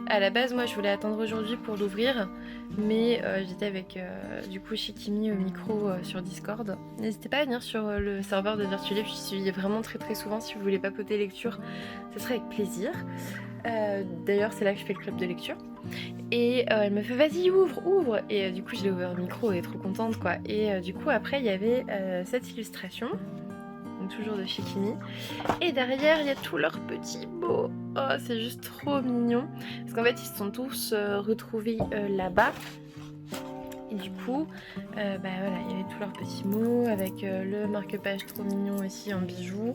À la base moi je voulais attendre aujourd'hui pour l'ouvrir mais j'étais avec du coup Shikimi au micro sur Discord. N'hésitez pas à venir sur le serveur de Virtualia, j'y suis vraiment très souvent si vous voulez papoter lecture, ce serait avec plaisir. D'ailleurs c'est là que je fais le club de lecture. Et elle me fait vas-y ouvre et du coup je l'ai ouvert le micro et trop contente quoi. Et du coup après il y avait cette illustration. Donc toujours de Shikimi. Et derrière, il y a tous leurs petits mots. Oh, c'est juste trop mignon. Parce qu'en fait, ils se sont tous retrouvés là-bas. Et du coup, bah voilà, il y avait tous leurs petits mots avec le marque-page trop mignon aussi en bijoux.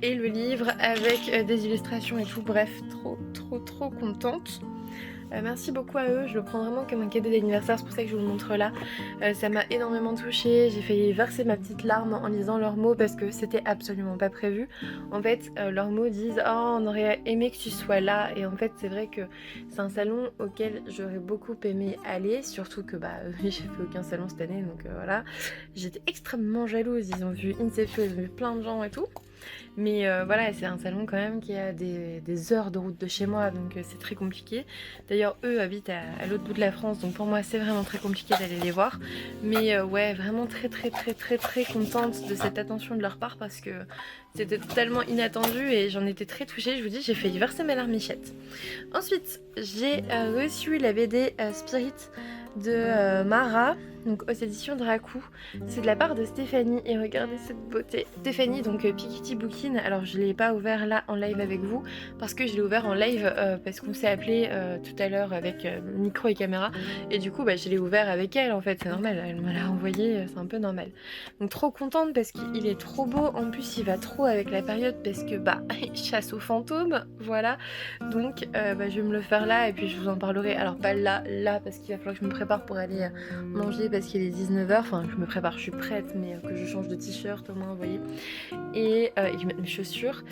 Et le livre avec des illustrations et tout. Bref, trop contente. Merci beaucoup à eux, je le prends vraiment comme un cadeau d'anniversaire, c'est pour ça que je vous le montre là. Ça m'a énormément touchée, j'ai failli verser ma petite larme en lisant leurs mots parce que c'était absolument pas prévu. En fait, leurs mots disent « Oh, on aurait aimé que tu sois là » et en fait c'est vrai que c'est un salon auquel j'aurais beaucoup aimé aller, surtout que j'ai fait aucun salon cette année donc voilà. J'étais extrêmement jalouse, ils ont vu Inception, ils ont vu plein de gens et tout. Mais voilà, c'est un salon quand même qui a des heures de route de chez moi, donc c'est très compliqué. D'ailleurs, eux habitent à l'autre bout de la France, donc pour moi c'est vraiment très compliqué d'aller les voir. Mais ouais, vraiment très contente de cette attention de leur part parce que c'était totalement inattendu et j'en étais très touchée. Je vous dis, j'ai failli verser ma larmichette. Ensuite, j'ai reçu la BD Spirit de Mara, donc aux éditions Dracou. C'est de la part de Stéphanie et regardez cette beauté. Stéphanie, donc Pikiti Bookin. Alors je l'ai pas ouvert là en live avec vous parce que je l'ai ouvert en live parce qu'on s'est appelé tout à l'heure avec micro et caméra et du coup je l'ai ouvert avec elle en fait, c'est normal, elle me l'a envoyé, c'est un peu normal. Donc trop contente parce qu'il est trop beau, en plus il va trop avec la période parce que il chasse aux fantômes, voilà. Donc je vais me le faire là et puis je vous en parlerai, alors pas là parce qu'il va falloir que je me prépare pour aller manger parce qu'il est 19h, enfin je me prépare, je suis prête mais que je change de t-shirt au moins vous voyez, et je vais mettre mes chaussures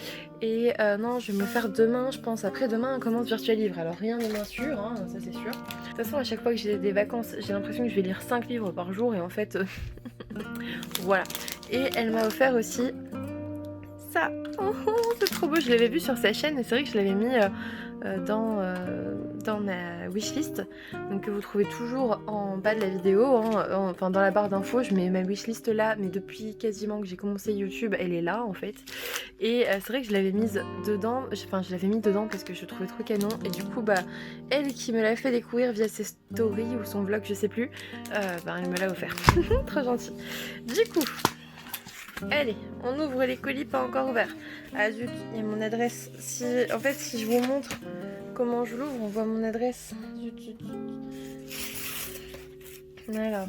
et non je vais me le faire demain je pense, après demain on commence Virtual Livre, alors rien n'est moins sûr hein, ça c'est sûr. De toute façon à chaque fois que j'ai des vacances j'ai l'impression que je vais lire 5 livres par jour et en fait voilà. Et elle m'a offert aussi ça. Oh, c'est trop beau, je l'avais vu sur sa chaîne et c'est vrai que je l'avais mis dans ma wishlist, donc que vous trouvez toujours en bas de la vidéo, enfin dans la barre d'infos, je mets ma wishlist là, mais depuis quasiment que j'ai commencé YouTube, elle est là en fait. Et c'est vrai que je l'avais mise dedans, enfin je l'avais mis dedans parce que je trouvais trop canon, et du coup elle qui me l'a fait découvrir via ses stories ou son vlog, je sais plus, elle me l'a offert. Trop gentil. Du coup, allez, on ouvre les colis pas encore ouverts. Ah zut, il y a mon adresse. En fait, si je vous montre comment je l'ouvre, on voit mon adresse. Zut. Alors,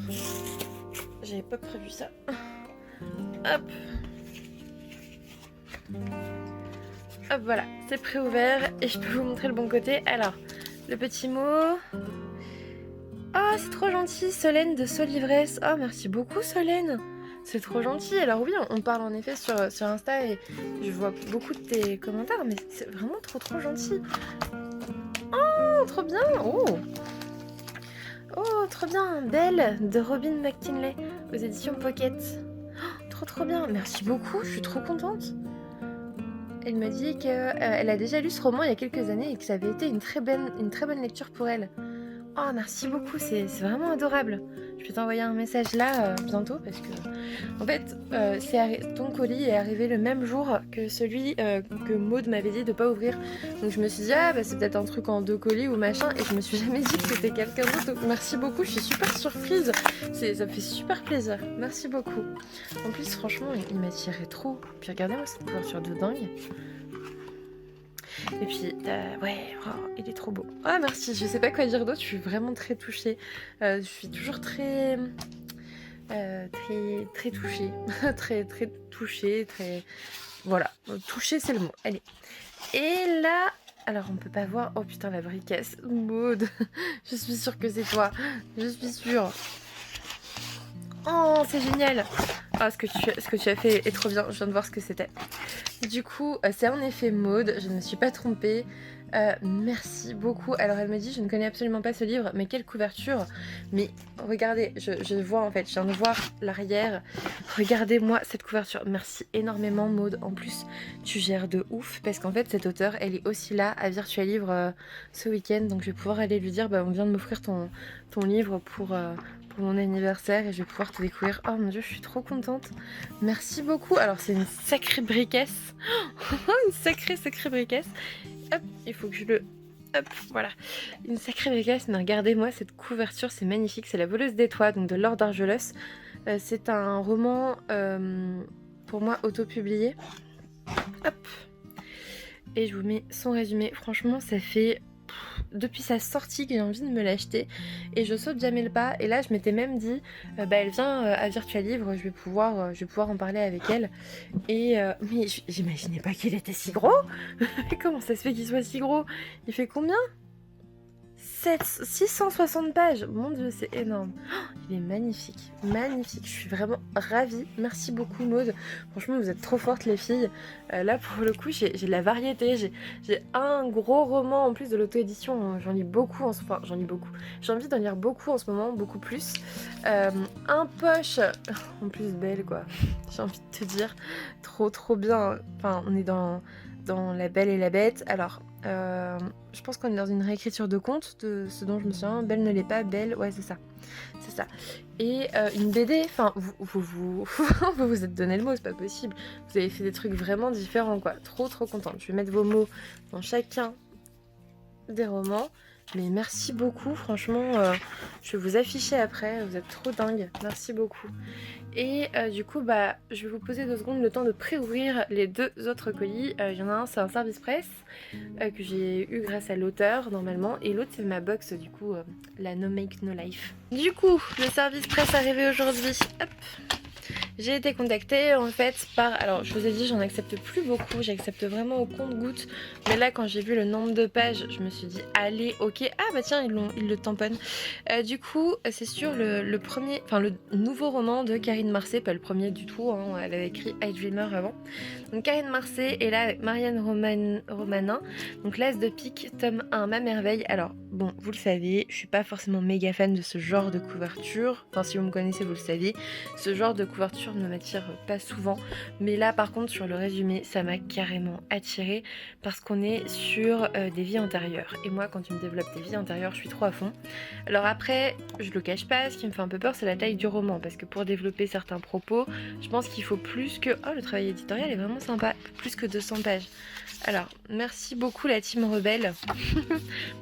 j'avais pas prévu ça. Hop. Hop, voilà, c'est préouvert et je peux vous montrer le bon côté. Alors, le petit mot. Oh, c'est trop gentil, Solène de Solivresse. Oh, merci beaucoup, Solène. C'est trop gentil. Alors oui, on parle en effet sur Insta et je vois beaucoup de tes commentaires, mais c'est vraiment trop gentil. Oh, trop bien. Oh, trop bien. Belle de Robin McKinley aux éditions Pocket. Oh, trop bien. Merci beaucoup, je suis trop contente. Elle me dit qu'elle a déjà lu ce roman il y a quelques années et que ça avait été une très bonne lecture pour elle. Oh, merci beaucoup, c'est vraiment adorable. Je vais t'envoyer un message là bientôt parce que en fait ton colis est arrivé le même jour que celui que Maud m'avait dit de pas ouvrir. Donc je me suis dit c'est peut-être un truc en 2 colis ou machin et je me suis jamais dit que c'était quelqu'un d'autre. Donc merci beaucoup, je suis super surprise. Ça me fait super plaisir. Merci beaucoup. En plus franchement il m'attirait trop. Puis regardez-moi cette couverture de dingue. Et puis, ouais, il est trop beau. Ah, merci, je sais pas quoi dire d'autre, je suis vraiment très touchée. Je suis toujours très touchée. très touchée, Voilà, touchée c'est le mot, allez. Et là, alors on peut pas voir... Oh putain, la bricasse, Maud. Je suis sûre que c'est toi, je suis sûre. Oh, c'est génial. Ah, ce que tu as fait est trop bien. Je viens de voir ce que c'était. Du coup, c'est en effet Maud. Je ne me suis pas trompée. Merci beaucoup. Alors, elle me dit, je ne connais absolument pas ce livre, mais quelle couverture. Mais regardez, je vois en fait, je viens de voir l'arrière. Regardez-moi cette couverture. Merci énormément, Maud. En plus, tu gères de ouf, parce qu'en fait, cette auteure, elle est aussi là à Virtual Livre ce week-end. Donc, je vais pouvoir aller lui dire, bah, on vient de m'offrir ton livre pour mon anniversaire et je vais pouvoir te découvrir. Oh mon dieu, je suis trop contente. Merci beaucoup. Alors, c'est une sacrée briquesse. Une sacrée briquesse. Hop, il faut que je le... Hop, voilà. Une sacrée briquesse, mais regardez-moi cette couverture, c'est magnifique. C'est La Voleuse des Toits, donc de Laure d'Argelos. C'est un roman, pour moi, auto-publié. Hop. Et je vous mets son résumé. Franchement, ça fait... depuis sa sortie que j'ai envie de me l'acheter et je saute jamais le pas. Et là je m'étais même dit bah elle vient à Virtual Livre, je vais pouvoir en parler avec elle. Et mais j'imaginais pas qu'il était si gros. Comment ça se fait qu'il soit si gros? Il fait combien? 660 pages, mon dieu, c'est énorme. Oh, il est magnifique, magnifique. Je suis vraiment ravie. Merci beaucoup, Maud. Franchement, vous êtes trop fortes, les filles. Là, pour le coup, j'ai de la variété. J'ai un gros roman en plus de l'auto-édition. J'en lis beaucoup. Enfin, j'en lis beaucoup. J'ai envie d'en lire beaucoup en ce moment, beaucoup plus. Un poche, en plus belle, quoi. J'ai envie de te dire, trop bien. Enfin, on est dans La Belle et la Bête. Alors, je pense qu'on est dans une réécriture de conte de ce dont je me souviens. Belle ne l'est pas, Belle, ouais c'est ça. C'est ça. Et une BD, enfin vous êtes donné le mot, c'est pas possible. Vous avez fait des trucs vraiment différents quoi. Trop contente. Je vais mettre vos mots dans chacun des romans. Mais merci beaucoup, franchement, je vais vous afficher après, vous êtes trop dingue, merci beaucoup. Et du coup, bah, je vais vous poser 2 secondes le temps de préouvrir les 2 autres colis. Il y en a un, c'est un service presse que j'ai eu grâce à l'auteur normalement, et l'autre c'est ma box du coup, la No Make No Life. Du coup, le service presse arrivé aujourd'hui, hop. J'ai été contactée en fait par... Alors je vous ai dit j'en accepte plus beaucoup, j'accepte vraiment au compte-gouttes. Mais là quand j'ai vu le nombre de pages, je me suis dit allez ok. Ah bah tiens ils le tamponnent. Du coup c'est sur le premier... Enfin le nouveau roman de Karine Marcé, pas le premier du tout, hein, elle avait écrit I Dreamer avant. Donc Karine Marcé est là avec Marianne Romanin. Donc l'As de pique, tome 1, Ma Merveille. Alors bon vous le savez, je suis pas forcément méga fan de ce genre de couverture. Enfin si vous me connaissez vous le savez. Ce genre de couverture ne m'attire pas souvent, mais là par contre sur le résumé ça m'a carrément attiré parce qu'on est sur des vies antérieures, et moi quand tu me développes des vies antérieures je suis trop à fond. Alors après je le cache pas, ce qui me fait un peu peur c'est la taille du roman, parce que pour développer certains propos je pense qu'il faut plus que... Oh le travail éditorial est vraiment sympa, plus que 200 pages. Alors merci beaucoup la team rebelle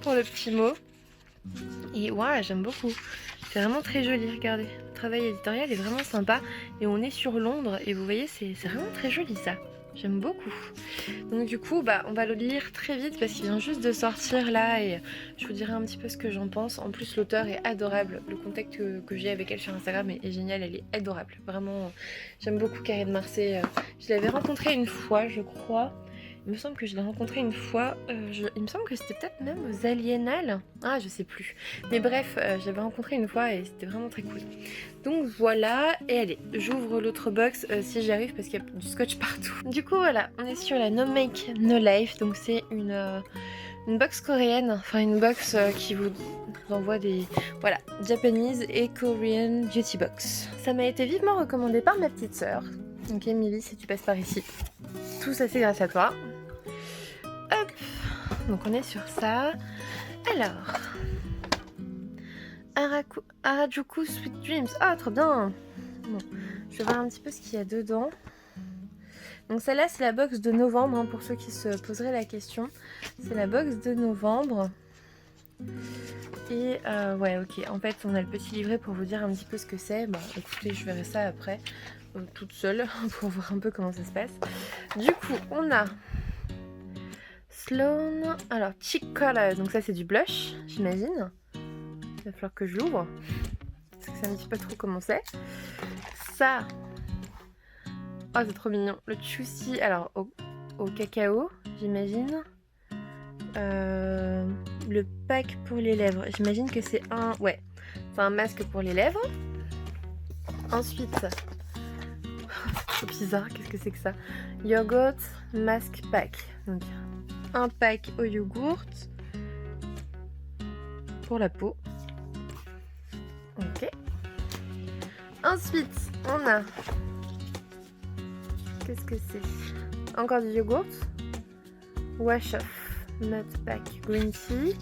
pour le petit mot, et ouais j'aime beaucoup. C'est vraiment très joli, regardez. Le travail éditorial est vraiment sympa. Et on est sur Londres. Et vous voyez, c'est vraiment très joli ça. J'aime beaucoup. Donc du coup, bah, on va le lire très vite parce qu'il vient juste de sortir là. Et je vous dirai un petit peu ce que j'en pense. En plus, l'auteur est adorable. Le contact que j'ai avec elle sur Instagram est génial. Elle est adorable. Vraiment, j'aime beaucoup Karine Marcé. Je l'avais rencontrée une fois, je crois. Il me semble que je l'ai rencontré une fois, il me semble que c'était peut-être même aux Aliénales. Ah, je sais plus. Mais bref, j'avais rencontré une fois et c'était vraiment très cool. Donc voilà, et allez, j'ouvre l'autre box si j'y arrive parce qu'il y a du scotch partout. Du coup voilà, on est sur la No Make No Life, donc c'est une box coréenne, enfin une box qui vous envoie des... Voilà, Japanese et Korean Beauty Box. Ça m'a été vivement recommandé par ma petite sœur. Donc Émilie, si tu passes par ici, tout ça c'est grâce à toi. Hop, donc on est sur ça. Alors, Harajuku Sweet Dreams. Ah, trop bien. Bon, je vais voir un petit peu ce qu'il y a dedans. Donc celle-là c'est la box de novembre, hein, pour ceux qui se poseraient la question. C'est la box de novembre. Et ouais ok, en fait on a le petit livret pour vous dire un petit peu ce que c'est. Bah écoutez, je verrai ça après. Toute seule pour voir un peu comment ça se passe. Du coup on a Sloan, alors Cheek Color, donc ça c'est du blush j'imagine. Il va falloir que je l'ouvre parce que c'est un petit peu trop comment c'est. Ça, oh c'est trop mignon, le Juicy, alors au cacao j'imagine. Le pack pour les lèvres, j'imagine que c'est un... Ouais, c'est un masque pour les lèvres. Ensuite, c'est bizarre, qu'est-ce que c'est que ça? Yogurt Mask Pack. Donc, un pack au yogourt pour la peau. Ok. Ensuite, on a... Qu'est-ce que c'est? Encore du yogourt. Wash Off Nut Pack Green Tea.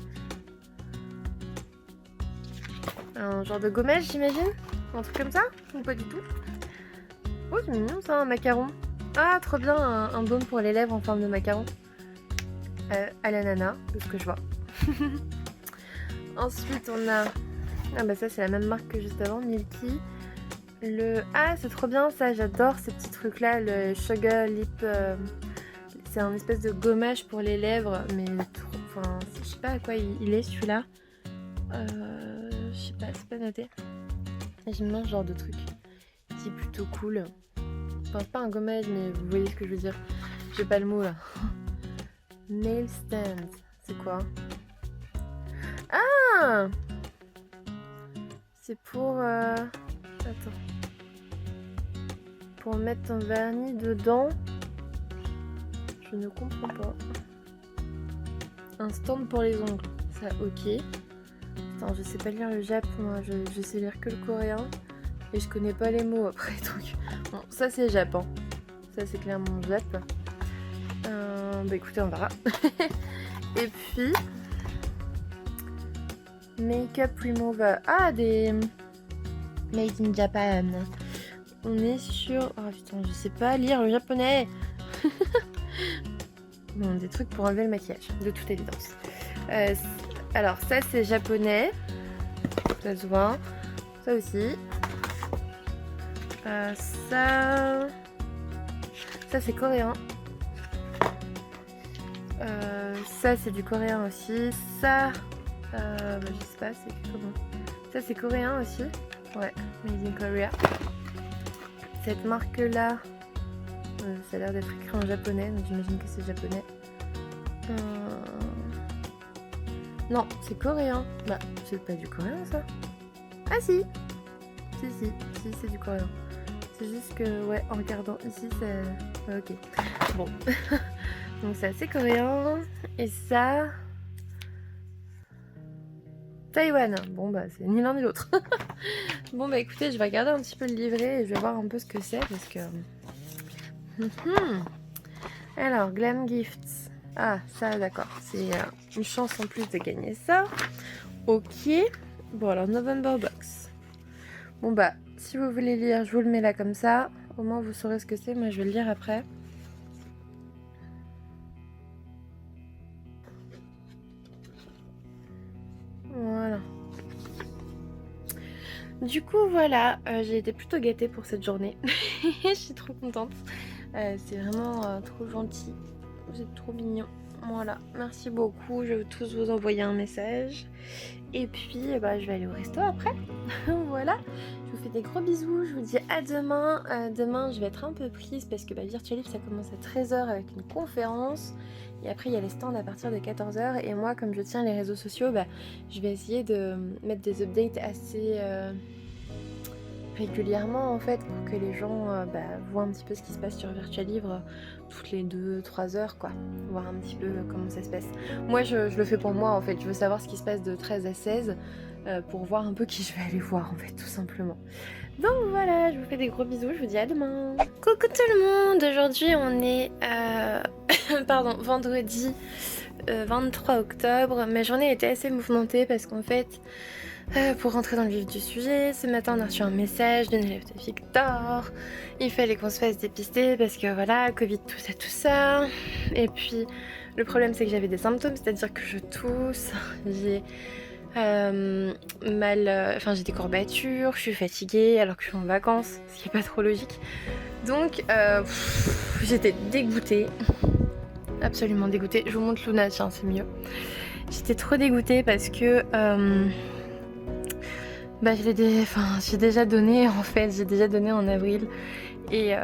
Un genre de gommage, j'imagine? Un truc comme ça? Ou pas du tout? Oh, c'est mignon ça, un macaron. Ah, trop bien, un baume pour les lèvres en forme de macaron. À l'ananas, de ce que je vois. Ensuite, on a... Ah bah ça, c'est la même marque que juste avant, Milky. Ah, c'est trop bien ça, j'adore ces petits trucs-là, le Sugar Lip... C'est un espèce de gommage pour les lèvres, mais trop... Enfin, je sais pas à quoi il est celui-là. Je sais pas, c'est pas noté. J'aime bien ce genre de truc. C'est plutôt cool. Enfin, c'est pas un gommage, mais vous voyez ce que je veux dire. J'ai pas le mot là. Nail stand, c'est quoi? Ah! C'est pour... Attends. Pour mettre ton vernis dedans. Je ne comprends pas. Un stand pour les ongles. Ça, ok. Attends, je sais pas lire le Jap, moi. Je sais lire que le coréen. Et je connais pas les mots après, donc... Bon, ça c'est Jap, hein. Ça c'est clairement Jap. Bah écoutez, on verra. Et puis... Makeup Remover. Ah, des... Made in Japan. On est sur... Oh putain, je sais pas lire le japonais. Bon, des trucs pour enlever le maquillage, de toute évidence. Alors, ça c'est japonais. Ça se voit. Ça aussi. Ça c'est coréen. Ça c'est du coréen aussi. Ça, je sais pas, c'est comment. Ça c'est coréen aussi. Ouais, made in Korea. Cette marque là, ça a l'air d'être écrit en japonais, donc j'imagine que c'est japonais. Non, c'est coréen. Bah, c'est pas du coréen ça. Ah si. Si, c'est du coréen. C'est juste que, ouais, en regardant ici, c'est... Ouais, ok. Bon. Donc ça, c'est coréen. Et ça... Taïwan. Bon, bah, c'est ni l'un ni l'autre. Bon, bah, écoutez, je vais regarder un petit peu le livret et je vais voir un peu ce que c'est, parce que... Alors, Glam Gifts. Ah, ça, d'accord. C'est une chance en plus de gagner ça. Ok. Bon, alors, November Box. Bon, bah, si vous voulez lire, je vous le mets là comme ça. Au moins, vous saurez ce que c'est. Moi, je vais le lire après. Voilà. Du coup, voilà. J'ai été plutôt gâtée pour cette journée. Je suis trop contente. C'est vraiment trop gentil. Vous êtes trop mignons. Voilà. Merci beaucoup. Je vais tous vous envoyer un message. Et puis, bah, je vais aller au resto après. Voilà. Je vous fais des gros bisous. Je vous dis à demain. Demain, je vais être un peu prise parce que Virtual Live, ça commence à 13h avec une conférence. Et après, il y a les stands à partir de 14h. Et moi, comme je tiens les réseaux sociaux, je vais essayer de mettre des updates assez régulièrement en fait pour que les gens voient un petit peu ce qui se passe sur Virtual Livre toutes les 2-3 heures quoi, voir un petit peu comment ça se passe. Moi je le fais pour moi en fait, je veux savoir ce qui se passe de 13 à 16 pour voir un peu qui je vais aller voir en fait tout simplement. Donc voilà, je vous fais des gros bisous, je vous dis à demain. Coucou tout le monde, aujourd'hui on est vendredi 23 octobre. Ma journée était assez mouvementée parce qu'en fait pour rentrer dans le vif du sujet, ce matin on a reçu un message d'une élève de Victor. Il fallait qu'on se fasse dépister parce que voilà, Covid, tout ça. Et puis le problème c'est que j'avais des symptômes, c'est-à-dire que je tousse, j'ai j'ai des courbatures, je suis fatiguée alors que je suis en vacances, ce qui est pas trop logique. Donc j'étais dégoûtée, absolument dégoûtée. Je vous montre Luna, tiens, c'est mieux. J'étais trop dégoûtée parce que j'ai déjà donné en fait, j'ai déjà donné en avril et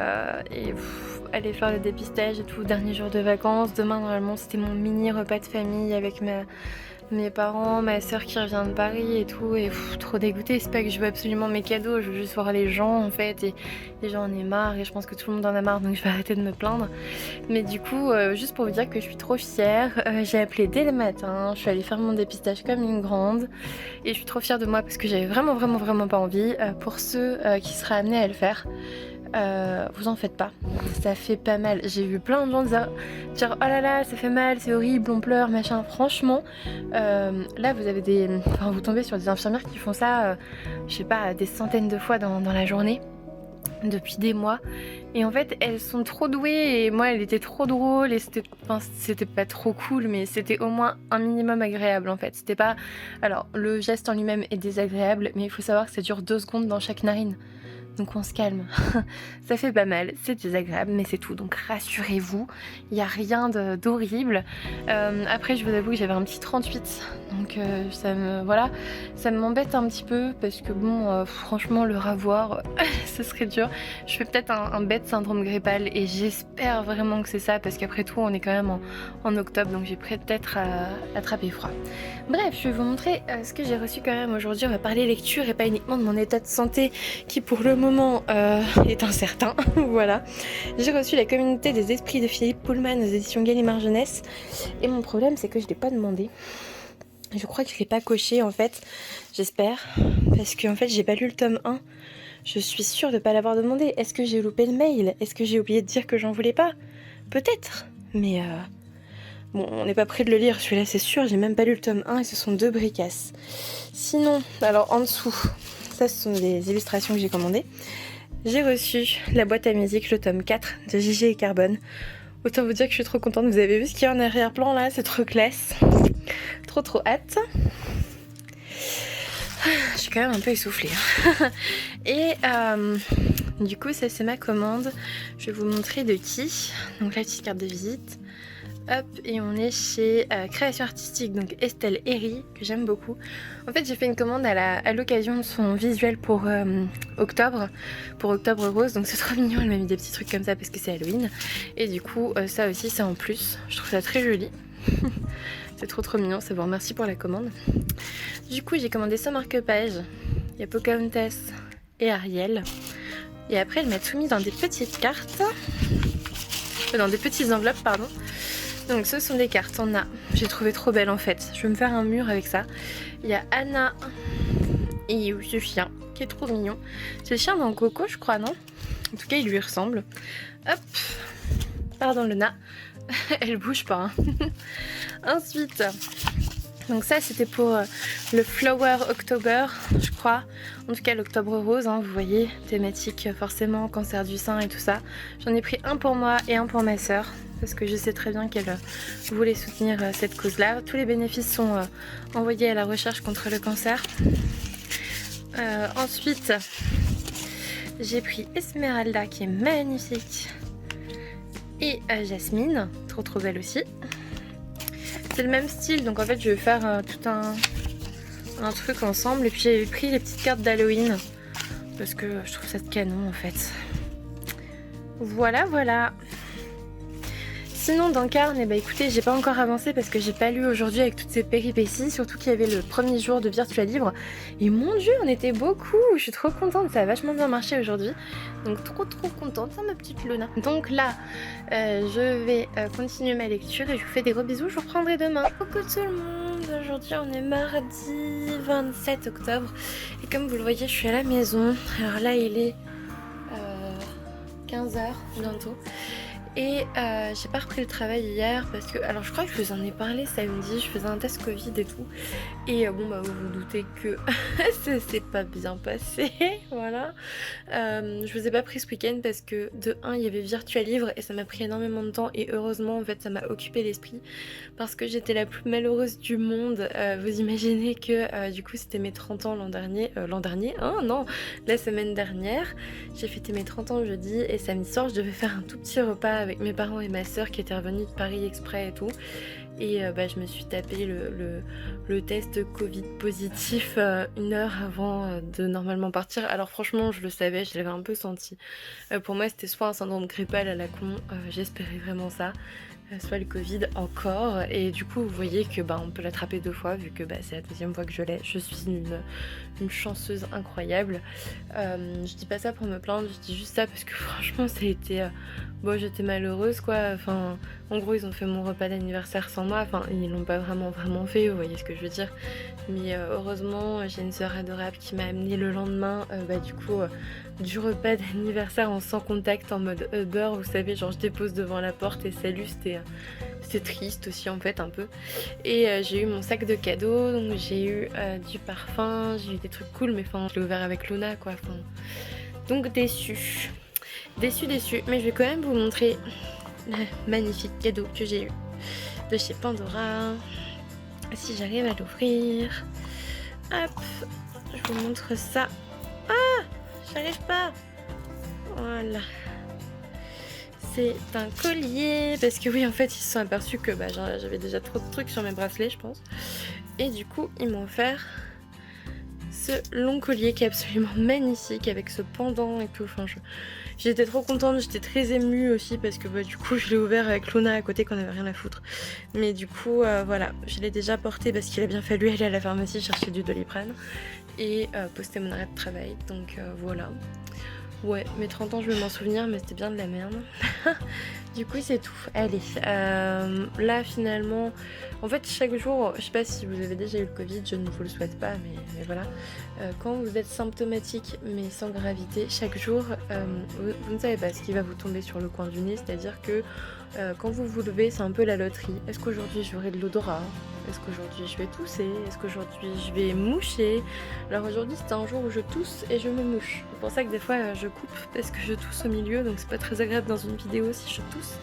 aller faire le dépistage et tout, dernier jour de vacances. Demain normalement c'était mon mini repas de famille avec mes parents, ma soeur qui revient de Paris et tout, et trop dégoûtée. C'est pas que je veux absolument mes cadeaux, je veux juste voir les gens en fait, et les gens en ont marre, et je pense que tout le monde en a marre, donc je vais arrêter de me plaindre. Mais du coup, juste pour vous dire que je suis trop fière, j'ai appelé dès le matin, je suis allée faire mon dépistage comme une grande, et je suis trop fière de moi parce que j'avais vraiment pas envie. Pour ceux qui seraient amenés à le faire, vous en faites pas, ça fait pas mal. J'ai vu plein de gens dire oh là là ça fait mal, c'est horrible, on pleure, machin. Franchement, là vous avez vous tombez sur des infirmières qui font ça, je sais pas, des centaines de fois dans la journée, depuis des mois. Et en fait elles sont trop douées, et moi elle était trop drôle, et c'était pas trop cool, mais c'était au moins un minimum agréable en fait. C'était pas... Alors le geste en lui-même est désagréable, mais il faut savoir que ça dure 2 secondes dans chaque narine. Donc on se calme, ça fait pas mal, c'est désagréable, mais c'est tout. Donc rassurez-vous, il n'y a rien d'horrible. Après je vous avoue que j'avais un petit 38, donc ça m'embête un petit peu, parce que bon, franchement le ravoir, ce serait dur. Je fais peut-être un bête syndrome grippal, et j'espère vraiment que c'est ça, parce qu'après tout on est quand même en octobre, donc j'ai peut-être à attraper froid. Bref, je vais vous montrer ce que j'ai reçu quand même aujourd'hui. On va parler lecture et pas uniquement de mon état de santé qui pour le moment est incertain. Voilà. J'ai reçu La Communauté des Esprits de Philippe Pullman aux éditions Gallimard Jeunesse, et mon problème c'est que je l'ai pas demandé. Je crois que je l'ai pas coché en fait, j'espère, parce que en fait j'ai pas lu le tome 1. Je suis sûre de pas l'avoir demandé. Est-ce que j'ai loupé le mail? Est-ce que j'ai oublié de dire que j'en voulais pas? Peut-être, mais bon, on n'est pas près de le lire, celui-là c'est sûr, j'ai même pas lu le tome 1 et ce sont 2 bricasses. Sinon, en dessous, ça ce sont des illustrations que j'ai commandées. J'ai reçu la boîte à musique, le tome 4 de JG et Carbone. Autant vous dire que je suis trop contente, vous avez vu ce qu'il y a en arrière-plan là, c'est trop classe. Trop hâte. Je suis quand même un peu essoufflée. Et du coup, ça c'est ma commande. Je vais vous montrer de qui. Donc la petite carte de visite. Hop, et on est chez Création Artistique, donc Estelle Herry, que j'aime beaucoup. En fait, j'ai fait une commande à l'occasion de son visuel pour octobre rose, donc c'est trop mignon. Elle m'a mis des petits trucs comme ça parce que c'est Halloween. Et du coup, ça aussi, c'est en plus. Je trouve ça très joli. C'est trop mignon, ça vous remercie pour la commande. Du coup, j'ai commandé 100 marque-pages. Il y a Pocahontas et Ariel. Et après, elle m'a tout mis dans des petites cartes. Dans des petites enveloppes, pardon. Donc ce sont des cartes en A. J'ai trouvé trop belle en fait. Je vais me faire un mur avec ça. Il y a Anna et ce chien qui est trop mignon. C'est le chien dans Coco, je crois, non? En tout cas, il lui ressemble. Hop. Pardon le na. Elle bouge pas. Hein. Ensuite, donc ça c'était pour le Flower October, je crois. En tout cas l'octobre rose, hein, vous voyez, thématique forcément cancer du sein et tout ça. J'en ai pris un pour moi et un pour ma soeur, parce que je sais très bien qu'elle voulait soutenir cette cause-là. Tous les bénéfices sont envoyés à la recherche contre le cancer. Ensuite, j'ai pris Esmeralda qui est magnifique. Et Jasmine, trop belle aussi. C'est le même style, donc en fait je vais faire tout un truc ensemble. Et puis j'ai pris les petites cartes d'Halloween parce que je trouve ça de canon en fait. Voilà. Sinon dans Carne, eh ben, écoutez, j'ai pas encore avancé parce que j'ai pas lu aujourd'hui avec toutes ces péripéties, surtout qu'il y avait le premier jour de Virtual Livre. Et mon dieu, on était beaucoup, je suis trop contente, ça a vachement bien marché aujourd'hui. Donc trop contente, hein, ma petite Luna. Donc là, je vais continuer ma lecture et je vous fais des gros bisous, je vous reprendrai demain. Coucou tout le monde, aujourd'hui on est mardi 27 octobre et comme vous le voyez, je suis à la maison. Alors là, il est 15h bientôt. Et j'ai pas repris le travail hier parce que, alors je crois que je vous en ai parlé samedi, je faisais un test Covid et tout. Et bon bah vous vous doutez que ça s'est pas bien passé, voilà. Je vous ai pas pris ce week-end parce que de 1 il y avait Virtual Livre et ça m'a pris énormément de temps et heureusement en fait ça m'a occupé l'esprit parce que j'étais la plus malheureuse du monde. Vous imaginez que du coup c'était mes 30 ans l'an dernier, hein, non, la semaine dernière. J'ai fêté mes 30 ans jeudi et samedi soir je devais faire un tout petit repas avec mes parents et ma sœur qui étaient revenus de Paris exprès et tout. Et je me suis tapé le test Covid positif 1 heure avant de normalement partir. Alors franchement, je le savais, je l'avais un peu senti. Pour moi, c'était soit un syndrome grippal à la con, j'espérais vraiment ça, soit le Covid encore. Et du coup, vous voyez que on peut l'attraper 2 fois, vu que c'est la 2e fois que je l'ai. Je suis une chanceuse incroyable. Je dis pas ça pour me plaindre, je dis juste ça parce que franchement, ça a été... j'étais malheureuse quoi, enfin en gros ils ont fait mon repas d'anniversaire sans moi, enfin ils l'ont pas vraiment fait, vous voyez ce que je veux dire, mais heureusement j'ai une sœur adorable qui m'a amené le lendemain du repas d'anniversaire en sans contact en mode Uber, vous savez, genre je dépose devant la porte et salut, c'était triste aussi en fait un peu, et j'ai eu mon sac de cadeaux, donc j'ai eu du parfum, j'ai eu des trucs cool, mais enfin je l'ai ouvert avec Luna quoi, enfin donc déçue, mais je vais quand même vous montrer le magnifique cadeau que j'ai eu de chez Pandora. Si j'arrive à l'ouvrir. Hop, je vous montre ça. Ah, j'arrive pas. Voilà. C'est un collier, parce que oui, en fait, ils se sont aperçus que j'avais déjà trop de trucs sur mes bracelets, je pense. Et du coup, ils m'ont offert ce long collier qui est absolument magnifique, avec ce pendant et tout. Enfin, j'étais trop contente, j'étais très émue aussi parce que du coup je l'ai ouvert avec Luna à côté qu'on avait rien à foutre. Mais du coup voilà, je l'ai déjà porté parce qu'il a bien fallu aller à la pharmacie chercher du Doliprane et poster mon arrêt de travail. Donc voilà. Ouais, mes 30 ans je vais m'en souvenir, mais c'était bien de la merde. Du coup c'est tout. Allez, là finalement, en fait chaque jour, je sais pas si vous avez déjà eu le Covid, je ne vous le souhaite pas, mais voilà. Quand vous êtes symptomatique mais sans gravité, chaque jour, vous ne savez pas ce qui va vous tomber sur le coin du nez, c'est-à-dire que quand vous vous levez, c'est un peu la loterie. Est-ce qu'aujourd'hui j'aurai de l'odorat ? Est-ce qu'aujourd'hui je vais tousser ? Est-ce qu'aujourd'hui je vais moucher ? Alors aujourd'hui c'était un jour où je tousse et je me mouche. C'est pour ça que des fois je coupe parce que je tousse au milieu, donc c'est pas très agréable dans une vidéo si je tousse.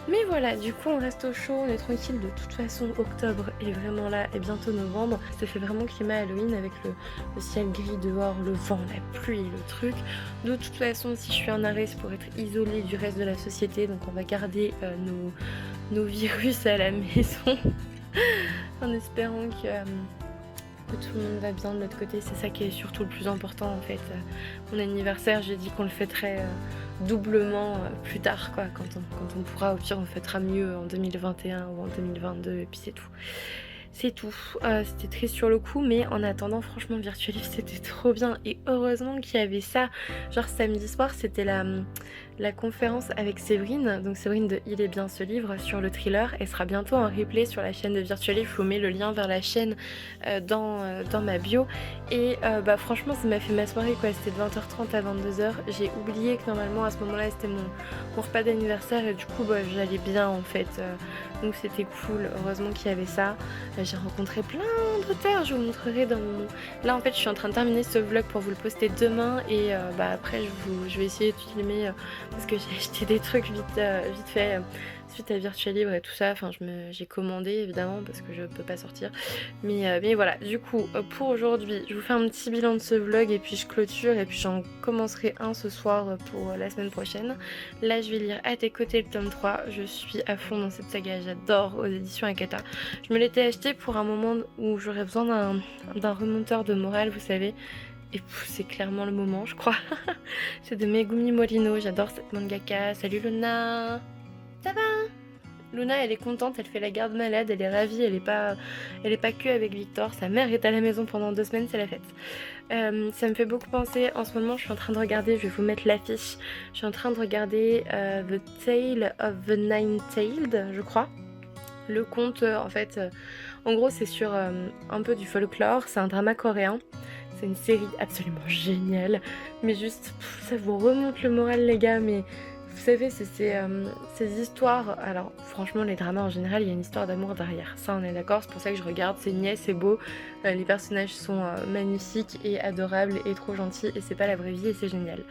Mais voilà, du coup on reste au chaud, on est tranquille, de toute façon octobre est vraiment là et bientôt novembre. Ça fait vraiment climat Halloween avec le ciel gris dehors, le vent, la pluie, le truc. De toute façon si je suis en arrêt c'est pour être isolée du reste de la société, donc on va garder nos virus à la maison en espérant que tout le monde va bien de l'autre côté. C'est ça qui est surtout le plus important en fait. Mon anniversaire, j'ai dit qu'on le fêterait doublement plus tard quoi, quand on pourra, au pire on fêtera mieux en 2021 ou en 2022 et puis c'est tout. C'est tout. C'était triste sur le coup, mais en attendant, franchement, Virtualif c'était trop bien. Et heureusement qu'il y avait ça. Genre samedi soir, c'était la conférence avec Séverine. Donc Séverine de Il est bien ce livre sur le thriller. Elle sera bientôt en replay sur la chaîne de Virtualif. Je vous mets le lien vers la chaîne dans ma bio. Et franchement, ça m'a fait ma soirée quoi. C'était de 20h30 à 22h. J'ai oublié que normalement à ce moment-là, c'était mon repas d'anniversaire. Et du coup, j'allais bien en fait. Donc c'était cool. Heureusement qu'il y avait ça. J'ai rencontré plein d'auteurs, je vous montrerai dans mon... Là en fait je suis en train de terminer ce vlog pour vous le poster demain et après je vais essayer de filmer parce que j'ai acheté des trucs vite fait suite à Virtualibre et tout ça, enfin j'ai commandé évidemment parce que je peux pas sortir, mais voilà, du coup pour aujourd'hui je vous fais un petit bilan de ce vlog et puis je clôture et puis j'en commencerai un ce soir pour la semaine prochaine. Là je vais lire À tes côtés le tome 3, je suis à fond dans cette saga, j'adore, aux éditions Akata. Je me l'étais acheté pour un moment où j'aurais besoin d'un remonteur de morale, vous savez. Et c'est clairement le moment, je crois. C'est de Megumi Morino, j'adore cette mangaka. Salut Luna. Ça va? Luna, elle est contente, elle fait la garde malade, elle est ravie, elle est pas que avec Victor. Sa mère est à la maison pendant 2 semaines, c'est la fête. Ça me fait beaucoup penser, en ce moment je suis en train de regarder, je vais vous mettre l'affiche. Je suis en train de regarder The Tale of the Nine-Tailed, je crois. Le conte, en fait, en gros c'est sur un peu du folklore, c'est un drama coréen. C'est une série absolument géniale, mais juste, ça vous remonte le moral les gars, mais vous savez, c'est ces histoires, alors franchement les dramas en général, il y a une histoire d'amour derrière, ça on est d'accord, c'est pour ça que je regarde, c'est niais, c'est beau, les personnages sont magnifiques et adorables et trop gentils, et c'est pas la vraie vie et c'est génial.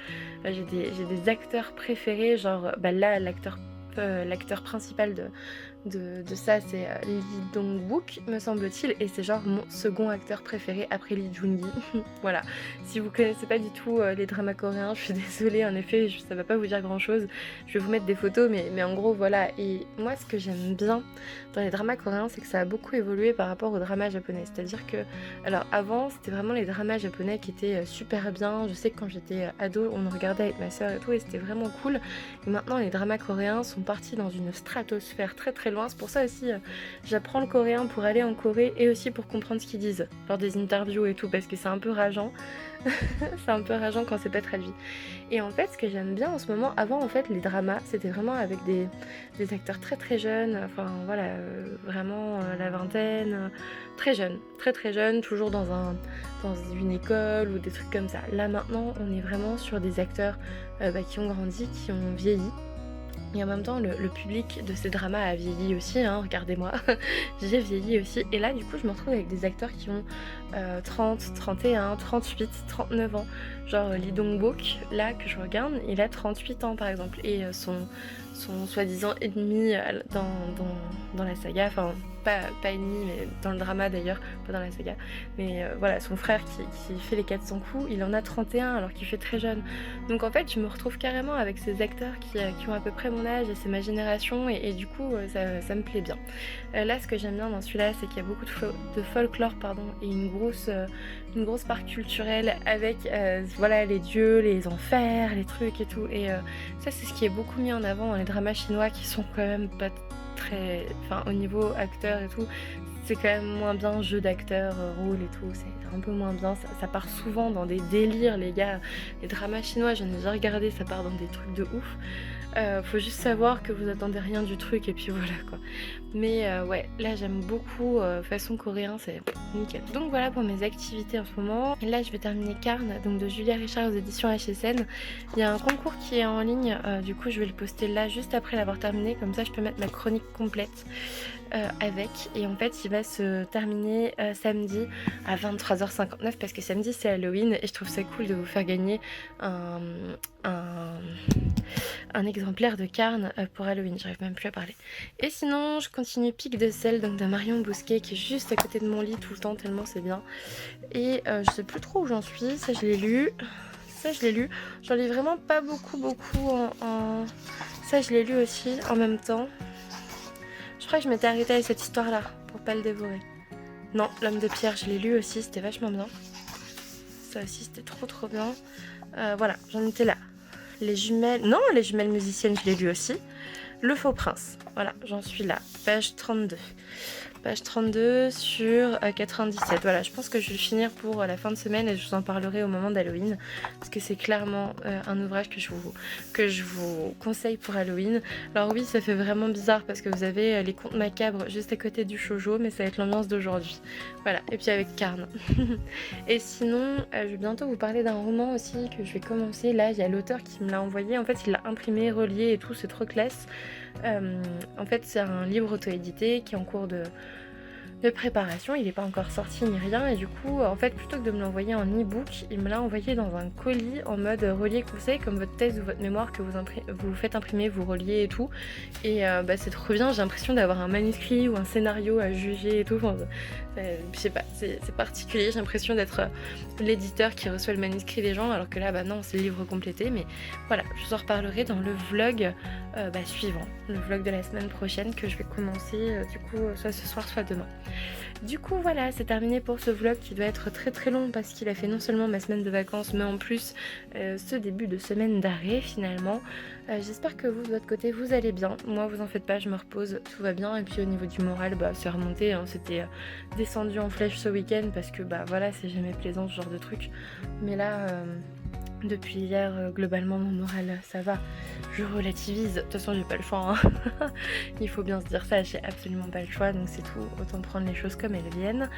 J'ai des acteurs préférés, genre là l'acteur l'acteur principal de ça, c'est Lee Dong-wook, me semble-t-il, et c'est genre mon second acteur préféré après Lee Joon-gi. Voilà, si vous connaissez pas du tout les dramas coréens, je suis désolée, en effet, ça va pas vous dire grand-chose. Je vais vous mettre des photos, mais en gros, voilà. Et moi, ce que j'aime bien dans les dramas coréens, c'est que ça a beaucoup évolué par rapport aux dramas japonais. C'est-à-dire que, alors avant, c'était vraiment les dramas japonais qui étaient super bien. Je sais que quand j'étais ado, on en regardait avec ma soeur et tout, et c'était vraiment cool. Et maintenant, les dramas coréens sont partis dans une stratosphère très très loin. C'est pour ça aussi, j'apprends le coréen pour aller en Corée et aussi pour comprendre ce qu'ils disent lors des interviews et tout, parce que c'est un peu rageant. C'est un peu rageant quand c'est pas traduit. Et en fait, ce que j'aime bien en ce moment, avant en fait, les dramas, c'était vraiment avec des acteurs très très jeunes, enfin voilà, vraiment la vingtaine, très jeunes, très très jeunes, toujours dans une école ou des trucs comme ça. Là maintenant, on est vraiment sur des acteurs qui ont grandi, qui ont vieilli. Et en même temps, le public de ces dramas a vieilli aussi, hein, regardez-moi, j'ai vieilli aussi. Et là, du coup, je me retrouve avec des acteurs qui ont 30, 31, 38, 39 ans. Genre Lee Dong-wook, là, que je regarde, il a 38 ans, par exemple. Et son soi-disant ennemi dans la saga, enfin, pas ennemi, mais dans le drama d'ailleurs, pas dans la saga. Mais voilà, son frère qui fait les 400 coups, il en a 31 alors qu'il fait très jeune. Donc en fait, je me retrouve carrément avec ces acteurs qui ont à peu près mon âge et c'est ma génération et du coup, ça me plaît bien. Là, ce que j'aime bien dans celui-là, c'est qu'il y a beaucoup de folklore, pardon, et une grosse part culturelle avec voilà, les dieux, les enfers, les trucs et tout. Et ça, c'est ce qui est beaucoup mis en avant dans les dramas chinois qui sont quand même pas très... Enfin, au niveau acteur et tout, c'est quand même moins bien, jeu d'acteur, rôle et tout, c'est un peu moins bien, ça part souvent dans des délires les gars, les dramas chinois, j'en ai déjà regardé, ça part dans des trucs de ouf. Faut juste savoir que vous attendez rien du truc et puis voilà quoi. Mais ouais, là j'aime beaucoup façon coréen, c'est nickel. Donc voilà pour mes activités en ce moment. Et là je vais terminer Carne, donc de Julia Richard aux éditions HSN. Il y a un concours qui est en ligne, du coup je vais le poster là juste après l'avoir terminé, comme ça je peux mettre ma chronique complète avec. Et en fait il va se terminer samedi à 23h59 parce que samedi c'est Halloween et je trouve ça cool de vous faire gagner un exemplaire de Carne pour Halloween, j'arrive même plus à parler. Et sinon, je continue Pic de sel, donc de Marion Bousquet, qui est juste à côté de mon lit tout le temps, tellement c'est bien. Et je sais plus trop où j'en suis, ça je l'ai lu. J'en lis vraiment pas beaucoup en... Ça je l'ai lu aussi en même temps. Je crois que je m'étais arrêtée à cette histoire-là, pour pas le dévorer. Non, L'homme de pierre, je l'ai lu aussi, c'était vachement bien. Ça aussi, c'était trop bien. Voilà, j'en étais là. Les jumelles musiciennes, je l'ai lu aussi. Le faux prince, voilà, j'en suis là, page 32. Page 32 sur 97. Voilà, je pense que je vais le finir pour la fin de semaine et je vous en parlerai au moment d'Halloween. Parce que c'est clairement un ouvrage que je vous conseille pour Halloween. Alors oui, ça fait vraiment bizarre parce que vous avez les contes macabres juste à côté du shoujo, mais ça va être l'ambiance d'aujourd'hui. Voilà, et puis avec Carne. Et sinon, je vais bientôt vous parler d'un roman aussi que je vais commencer. Là, il y a l'auteur qui me l'a envoyé. En fait, il l'a imprimé, relié et tout, c'est trop classe. En fait, c'est un livre auto-édité qui est en cours de préparation, il n'est pas encore sorti ni rien et du coup en fait plutôt que de me l'envoyer en e-book, il me l'a envoyé dans un colis en mode relié conseil comme votre thèse ou votre mémoire que vous faites imprimer, vous reliez et tout et c'est trop bien, j'ai l'impression d'avoir un manuscrit ou un scénario à juger et tout, enfin, je sais pas, c'est particulier, j'ai l'impression d'être l'éditeur qui reçoit le manuscrit des gens alors que là non c'est le livre complété, mais voilà, je vous en reparlerai dans le vlog suivant, le vlog de la semaine prochaine que je vais commencer du coup soit ce soir soit demain. Du coup voilà, c'est terminé pour ce vlog qui doit être très long parce qu'il a fait non seulement ma semaine de vacances mais en plus ce début de semaine d'arrêt finalement. J'espère que vous de votre côté vous allez bien, moi vous en faites pas, je me repose, tout va bien et puis au niveau du moral c'est remonté, hein. C'était descendu en flèche ce week-end parce que voilà c'est jamais plaisant ce genre de truc, mais là depuis hier, globalement mon moral ça va, je relativise, de toute façon j'ai pas le choix, hein. Il faut bien se dire ça, j'ai absolument pas le choix donc c'est tout, autant prendre les choses comme elles viennent.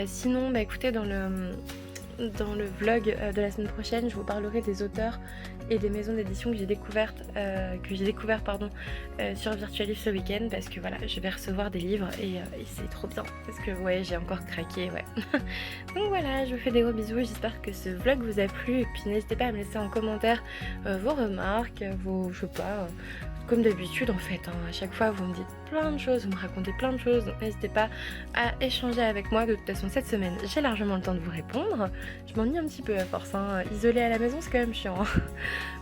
Sinon écoutez, dans le vlog de la semaine prochaine je vous parlerai des auteurs et des maisons d'édition que j'ai découvert sur Virtualif ce week-end parce que voilà je vais recevoir des livres et c'est trop bien parce que ouais j'ai encore craqué ouais. Donc voilà, je vous fais des gros bisous, j'espère que ce vlog vous a plu et puis n'hésitez pas à me laisser en commentaire vos remarques, vos je sais pas comme d'habitude en fait, hein, à chaque fois vous me dites plein de choses, vous me racontez plein de choses, donc n'hésitez pas à échanger avec moi. De toute façon cette semaine j'ai largement le temps de vous répondre. Je m'ennuie un petit peu à force, hein. Isolée à la maison c'est quand même chiant, hein.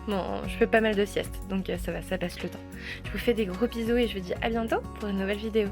Bon, je fais pas mal de siestes, donc ça va, ça passe le temps. Je vous fais des gros bisous et je vous dis à bientôt pour une nouvelle vidéo.